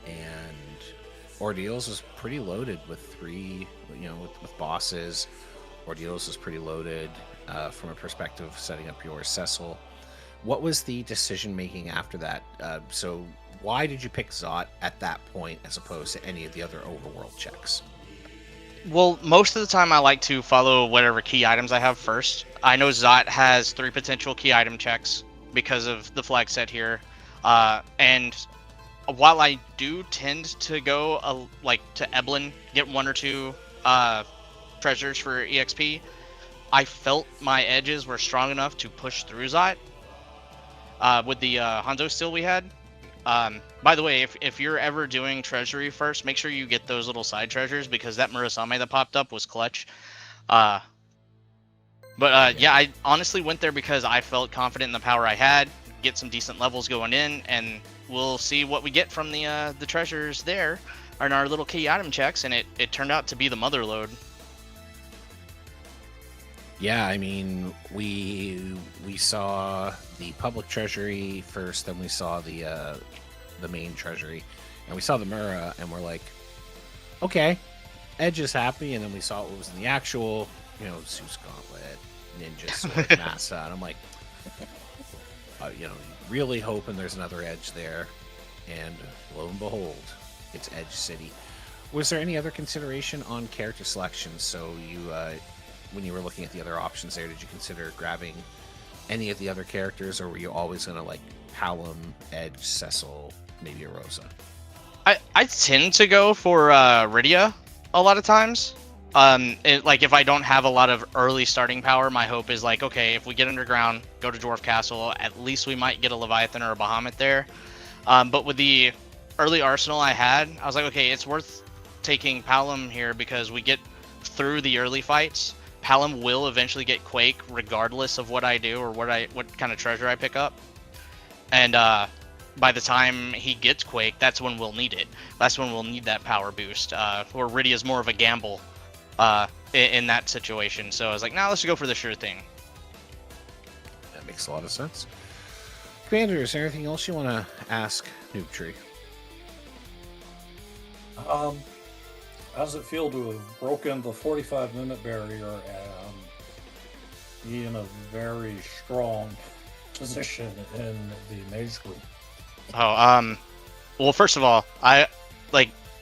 and Ordeals was pretty loaded with three, with bosses. Ordeals was pretty loaded from a perspective of setting up your Cecil. What was the decision making after that? So why did you pick Zot at that point as opposed to any of the other overworld checks? Well, most of the time I like to follow whatever key items I have first. I know Zot has 3 potential key item checks because of the flag set here. And while I do tend to go to Eblin, get 1 or 2 treasures for EXP, I felt my edges were strong enough to push through Zot with the Hanzo Steel we had. By the way, if you're ever doing treasury first, make sure you get those little side treasures, because that Murasame that popped up was clutch. Yeah, I honestly went there because I felt confident in the power I had, get some decent levels going in, and we'll see what we get from the treasures there, or in our little key item checks, and it turned out to be the mother load. Yeah, I mean, we saw the public treasury first, then we saw the main treasury, and we saw the Mura, and we're like, okay, Edge is happy, and then we saw what was in the actual, Zeus Gauntlet, Ninja Sword, Massa, and I'm like, really hoping there's another Edge there, and lo and behold, it's Edge City. Was there any other consideration on character selection? So you, when you were looking at the other options there, did you consider grabbing any of the other characters, or were you always going to like Hallam, Edge, Cecil, maybe a Rosa? I tend to go for Rydia a lot of times. If I don't have a lot of early starting power, my hope is like, okay, if we get underground, go to Dwarf Castle, at least we might get a Leviathan or a Bahamut there. But with the early arsenal I had, I was like, okay, it's worth taking Palom here because we get through the early fights. Palom will eventually get Quake regardless of what I do or what kind of treasure I pick up. And by the time he gets Quake, that's when we'll need it. That's when we'll need that power boost. Where Rydia's more of a gamble in that situation. So I was like, nah, let's go for the sure thing. That makes a lot of sense. Commander, is there anything else you want to ask Noobtree? How does it feel to have broken the 45-minute barrier and be in a very strong position in the Mage group? Well, first of all,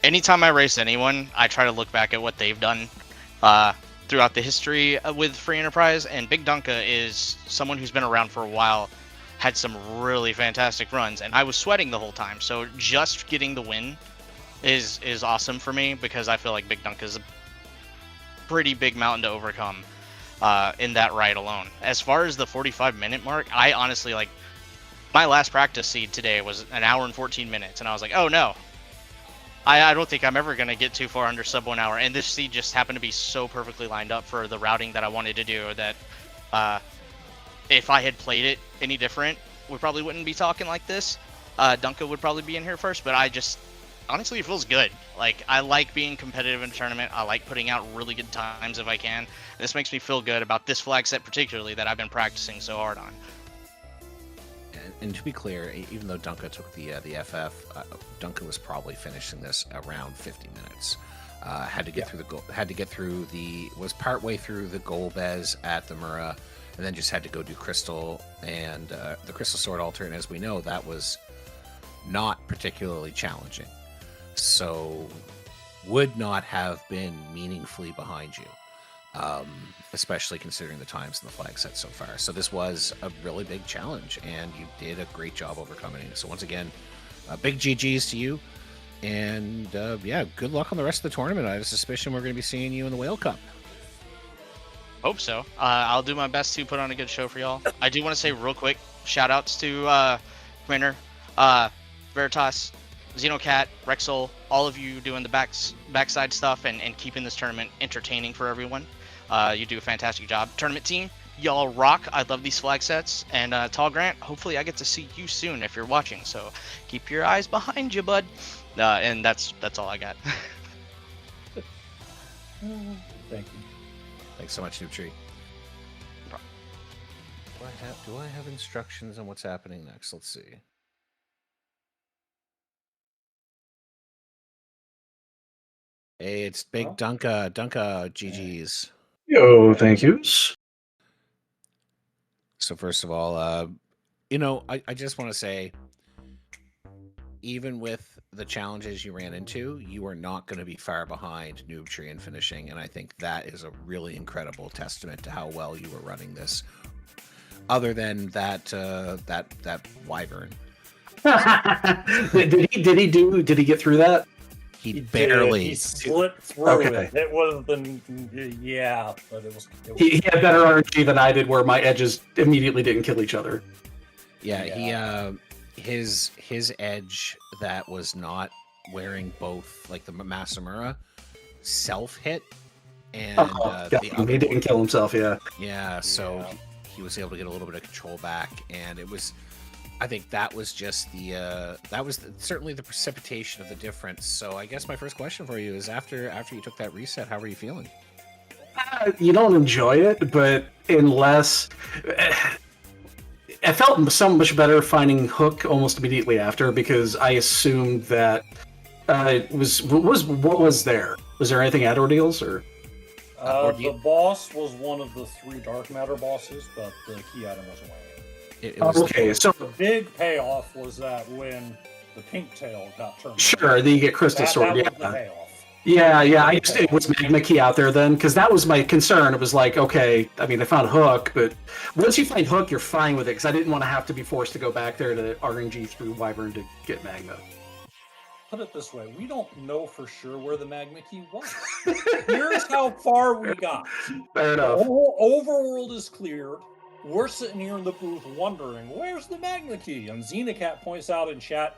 anytime I race anyone, I try to look back at what they've done throughout the history with Free Enterprise, and BigDunka is someone who's been around for a while, had some really fantastic runs, and I was sweating the whole time, so just getting the win is awesome for me, because I feel like BigDunka is pretty big mountain to overcome in that ride alone. As far as the 45-minute mark, I honestly, like, my last practice seed today was an hour and 14 minutes, and I was like, oh no, I don't think I'm ever going to get too far under sub 1 hour. And this seed just happened to be so perfectly lined up for the routing that I wanted to do that if I had played it any different, we probably wouldn't be talking like this. Dunka would probably be in here first, but honestly, it feels good. Like, I like being competitive in a tournament. I like putting out really good times if I can. This makes me feel good about this flag set particularly that I've been practicing so hard on. And to be clear, even though Dunka took the FF, Dunka was probably finishing this around 50 minutes. Had to get through the goal. Was partway through the goal bez at the Mura, and then just had to go do Crystal and the Crystal Sword Altar. And as we know, that was not particularly challenging, so would not have been meaningfully behind you. Especially considering the times in the flag set so far. So this was a really big challenge, and you did a great job overcoming it. So once again, big GGs to you, and yeah, good luck on the rest of the tournament. I have a suspicion we're going to be seeing you in the Whale Cup. Hope so. I'll do my best to put on a good show for y'all. I do want to say real quick, shout outs to Commander, Veritas, Xenocat, Rexel, all of you doing the backside stuff and keeping this tournament entertaining for everyone. You do a fantastic job. Tournament team, y'all rock. I love these flag sets. And Tall Grant, hopefully I get to see you soon if you're watching. So keep your eyes behind you, bud. And that's all I got. Thank you. Thanks so much, Noobtree. Do I have instructions on what's happening next? Let's see. Hey, it's BigDunka. Dunka, GG's. Yo, thank yous. So first of all, I just want to say, even with the challenges you ran into, you are not going to be far behind Noobtree in finishing, and I think that is a really incredible testament to how well you were running this. Other than that wyvern. Did he get through that? He barely. He slipped through it. It wasn't. Yeah, but it was. He had better RNG than I did, where my edges immediately didn't kill each other. Yeah. His edge that was not wearing both, like the Masamura, self hit, and the other he didn't kill himself. Yeah. So he was able to get a little bit of control back, and it was. I think that was just certainly the precipitation of the difference. So I guess my first question for you is, after you took that reset, how were you feeling? You don't enjoy it, but unless I felt so much better finding Hook almost immediately after, because I assumed that what was there? Was there anything at Ordeals or? The boss was one of the 3 dark matter bosses, but the key item wasn't one. So the big payoff was that when the pink tail got turned. Sure, then you get Crystal Sword. That was the payoff. Yeah. It was Magma Key out there then, because that was my concern. It was like, okay, I mean, I found Hook, but once you find Hook, you're fine with it, because I didn't want to have to be forced to go back there to RNG through Wyvern to get Magma. Put it this way, we don't know for sure where the Magma Key was. Here's how far we got. Fair enough. The whole overworld is cleared. We're sitting here in the booth wondering, where's the Magma Key? And Xenocat points out in chat,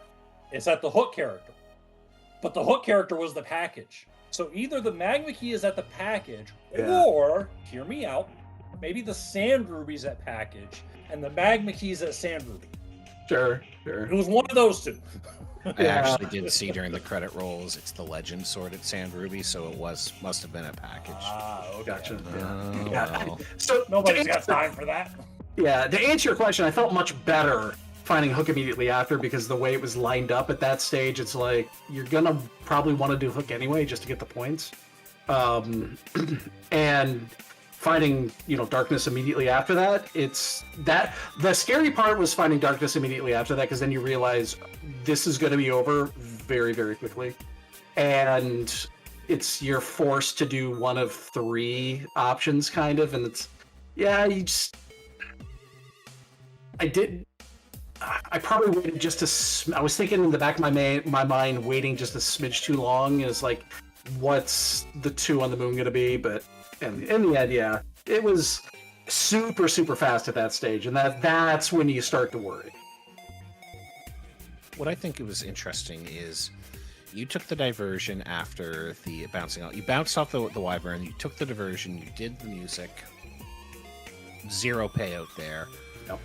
it's at the Hook character. But the Hook character was the package. So either the Magma Key is at the package, or, hear me out, maybe the Sand Ruby's at package, and the Magma Key's at Sand Ruby. Sure. It was one of those two. I actually did see during the credit rolls, it's the Legend Sword at Sand Ruby, so it must have been a package. Okay. Gotcha. Well. So nobody's got time for that. Yeah, to answer your question, I felt much better finding Hook immediately after, because the way it was lined up at that stage, it's like, you're gonna probably want to do Hook anyway just to get the points. And finding, Darkness immediately after that, the scary part was finding Darkness immediately after that, because then you realize this is going to be over very, very quickly. And you're forced to do one of 3 options, kind of, and I probably waited just I was thinking in the back of my mind, waiting just a smidge too long is like, what's the 2 on the moon going to be? But And in the end, yeah, it was super, super fast at that stage, and that's when you start to worry. What I think it was interesting is you took the diversion after the bouncing out. You bounced off the wyvern, you took the diversion, you did the music. 0 payout there. Yep.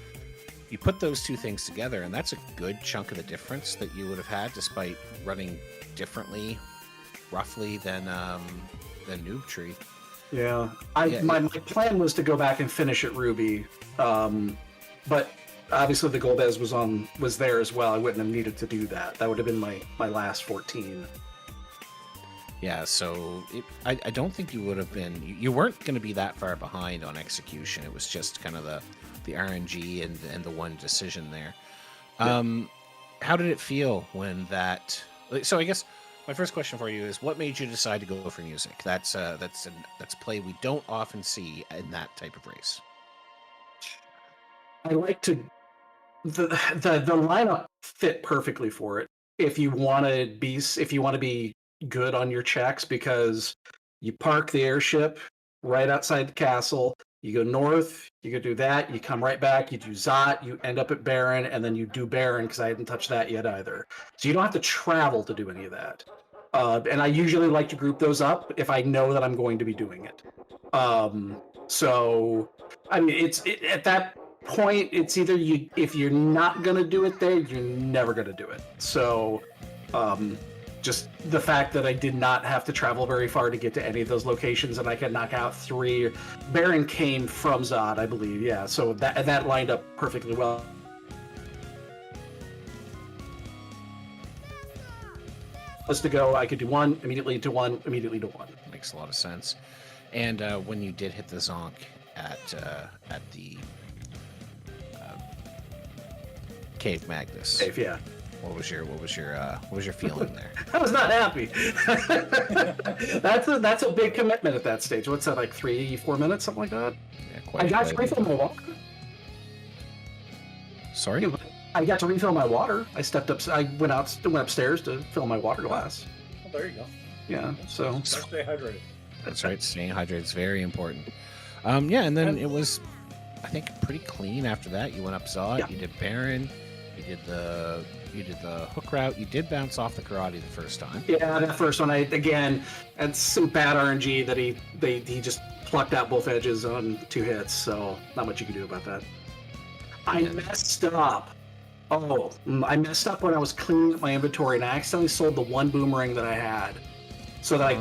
You put those two things together, and that's a good chunk of the difference that you would have had, despite running differently, roughly, than Noobtree. Yeah, my plan was to go back and finish at Ruby, but obviously the Golbez was there as well. I wouldn't have needed to do that. That would have been my last 14. Yeah, so I don't think you would have been. You weren't going to be that far behind on execution. It was just kind of the RNG and the one decision there. Yeah. How did it feel when that? So I guess my first question for you is, what made you decide to go for music? That's a play we don't often see in that type of race. I like to the lineup fit perfectly for it. If you want to be good on your checks, because you park the airship right outside the castle, you go north, you go do that, you come right back, you do Zot, you end up at Baron, and then you do Baron, because I hadn't touched that yet either. So you don't have to travel to do any of that. And I usually like to group those up if I know that I'm going to be doing it. So, I mean, at that point, it's either if you're not going to do it there, you're never going to do it. So, just the fact that I did not have to travel very far to get to any of those locations, and I could knock out 3. Baron came from Zod, I believe, yeah. So that lined up perfectly well. Was to go, I could do 1, immediately to 1, immediately to 1. Makes a lot of sense. And when you did hit the zonk at the Cave Magnus, Cave, yeah. What was your feeling there? I was not happy. That's a big commitment at that stage. What's that, like 3-4 minutes, something like that? Yeah, quite. I got to refill my water. Sorry? I got to refill my water. I went upstairs to fill my water glass. Well, there you go. Yeah, so Stay hydrated. That's right. Staying hydrated is very important. Yeah, and then it was, I think, pretty clean after that. You went up Zod, Yeah. you did Baron, you did the hook route. You did bounce off the karate the first time. Yeah, that first one, had some bad RNG that he just plucked out both edges on 2 hits, so not much you can do about that. I messed up. I messed up when I was cleaning up my inventory, and I accidentally sold the 1 boomerang that I had, so that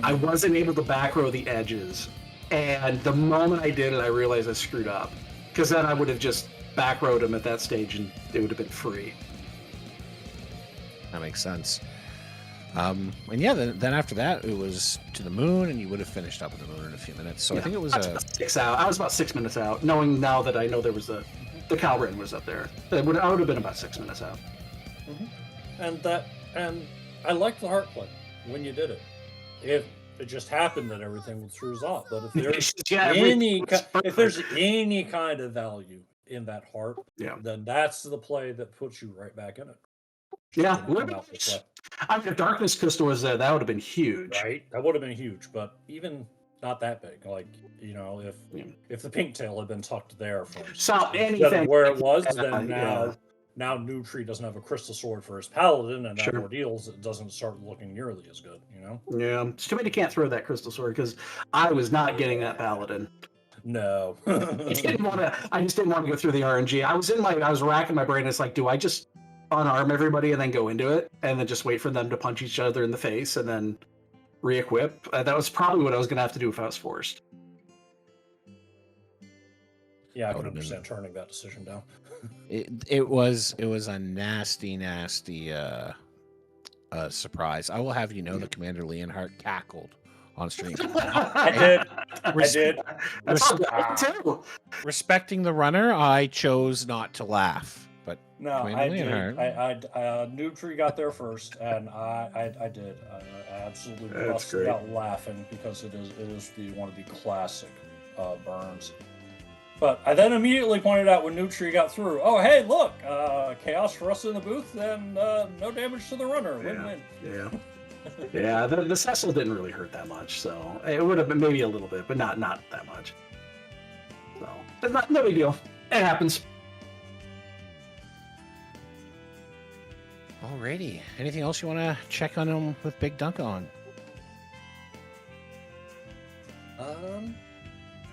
I wasn't able to back row the edges. And the moment I did it, I realized I screwed up, because then I would have just back rowed him at that stage, and it would have been free. That makes sense. And yeah, then after that, it was to the moon, and you would have finished up with the moon in a few minutes. So yeah, I think it was about 6 out. I was about 6 minutes out, knowing now that I know there was the Calvin was up there. I would have been about 6 minutes out. Mm-hmm. And I liked the heart play when you did it. If it just happened that everything threw off, but if there's any kind of value in that heart, then that's the play that puts you right back in it. Yeah, I mean, if Darkness Crystal was there, that would have been huge. Right, that would have been huge, but even not that big. Like, if the pink tail had been tucked there, for instance, so anything where it was, then now Noobtree doesn't have a crystal sword for his paladin, and that ordeals, it doesn't start looking nearly as good. Yeah, it's too bad you can't throw that crystal sword, because I was not getting that paladin. No, I just didn't want to go through the RNG. I was racking my brain. It's like, do I just unarm everybody and then go into it, and then just wait for them to punch each other in the face and then re-equip? That was probably what I was going to have to do if I was forced. Yeah, I can understand turning that decision down. It was a nasty surprise. I will have you know that Commander Leonhardt cackled on stream. I did. Respecting the runner, I chose not to laugh. But no, I did. Noobtree got there first, and I did. I absolutely busted out laughing, because it is one of the classic burns. But I then immediately pointed out when Noobtree got through, oh, hey, look, chaos for us in the booth, and no damage to the runner. Win-win. Yeah. Yeah, the Cecil didn't really hurt that much, so it would have been maybe a little bit, but not that much. So, but no big deal. It happens. Alrighty. Anything else you want to check on him with BigDunka on?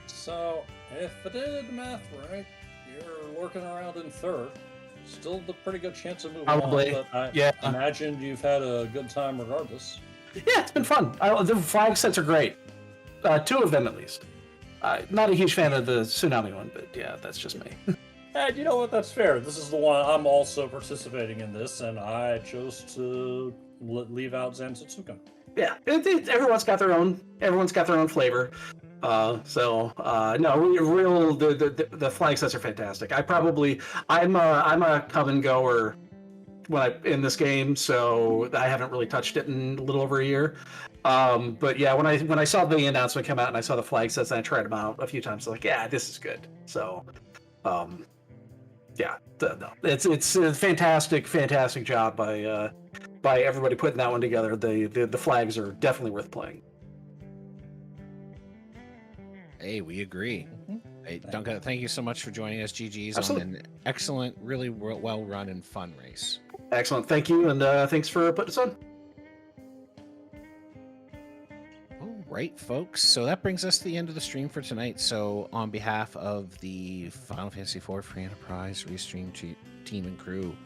So if I did the math right, you're lurking around in third. Still the pretty good chance of moving Probably. on, but Yeah. I imagine you've had a good time regardless. Yeah, it's been fun. The flag sets are great. 2 of them at least. Not a huge fan of the tsunami one, but yeah, that's just me. And you know what? That's fair. This is the one I'm also participating in this, and I chose to leave out Zantetsuken. Yeah, everyone's got their own flavor. No, the flag sets are fantastic. I'm a come and goer in this game, so I haven't really touched it in a little over a year. But yeah, when I saw the announcement come out and I saw the flag sets and I tried them out a few times, I was like, yeah, this is good. So, yeah, no, it's a fantastic job by everybody putting that one together. The flags are definitely worth playing. Hey, we agree. Mm-hmm. Hey, Dunka, thank you so much for joining us. GG's Absolutely. on an excellent, really well run and fun race. Excellent, thank you, and thanks for putting us on. All right, folks. So that brings us to the end of the stream for tonight. So on behalf of the Final Fantasy IV Free Enterprise Restream team and crew,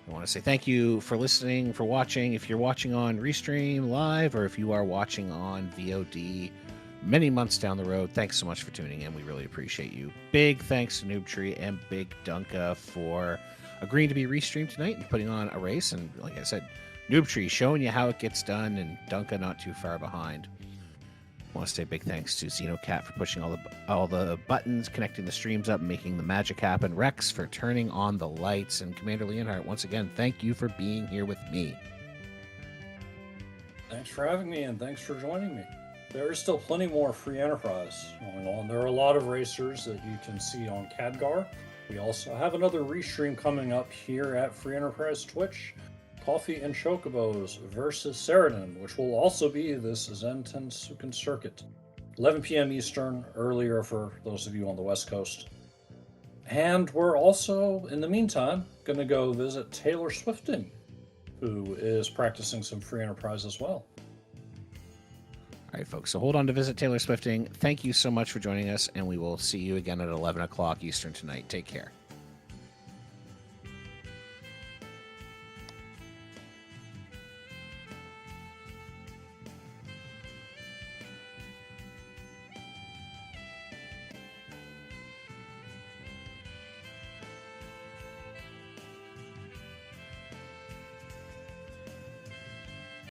I want to say thank you for listening, for watching. If you're watching on Restream live, or if you are watching on VOD many months down the road, thanks so much for tuning in. We really appreciate you. Big thanks to Noobtree and BigDunka for agreeing to be restreamed tonight and putting on a race. And like I said, Noobtree showing you how it gets done, and Dunka not too far behind. I want to say big thanks to Xenocat for pushing all the buttons, connecting the streams up, making the magic happen. Rex for turning on the lights, and Commander Leonhardt, once again, thank you for being here with me. Thanks for having me, and thanks for joining me. There is still plenty more Free Enterprise going on. There are a lot of racers that you can see on Khadgar. We also have another restream coming up here at Free Enterprise Twitch, Coffee and Chocobos versus Ceradan, which will also be this Zantetsuken circuit. 11 p.m. Eastern, earlier for those of you on the West Coast. And we're also, in the meantime, going to go visit Taylor Swifting, who is practicing some Free Enterprise as well. All right, folks, so hold on to visit Taylor Swifting. Thank you so much for joining us, and we will see you again at 11 o'clock Eastern tonight. Take care.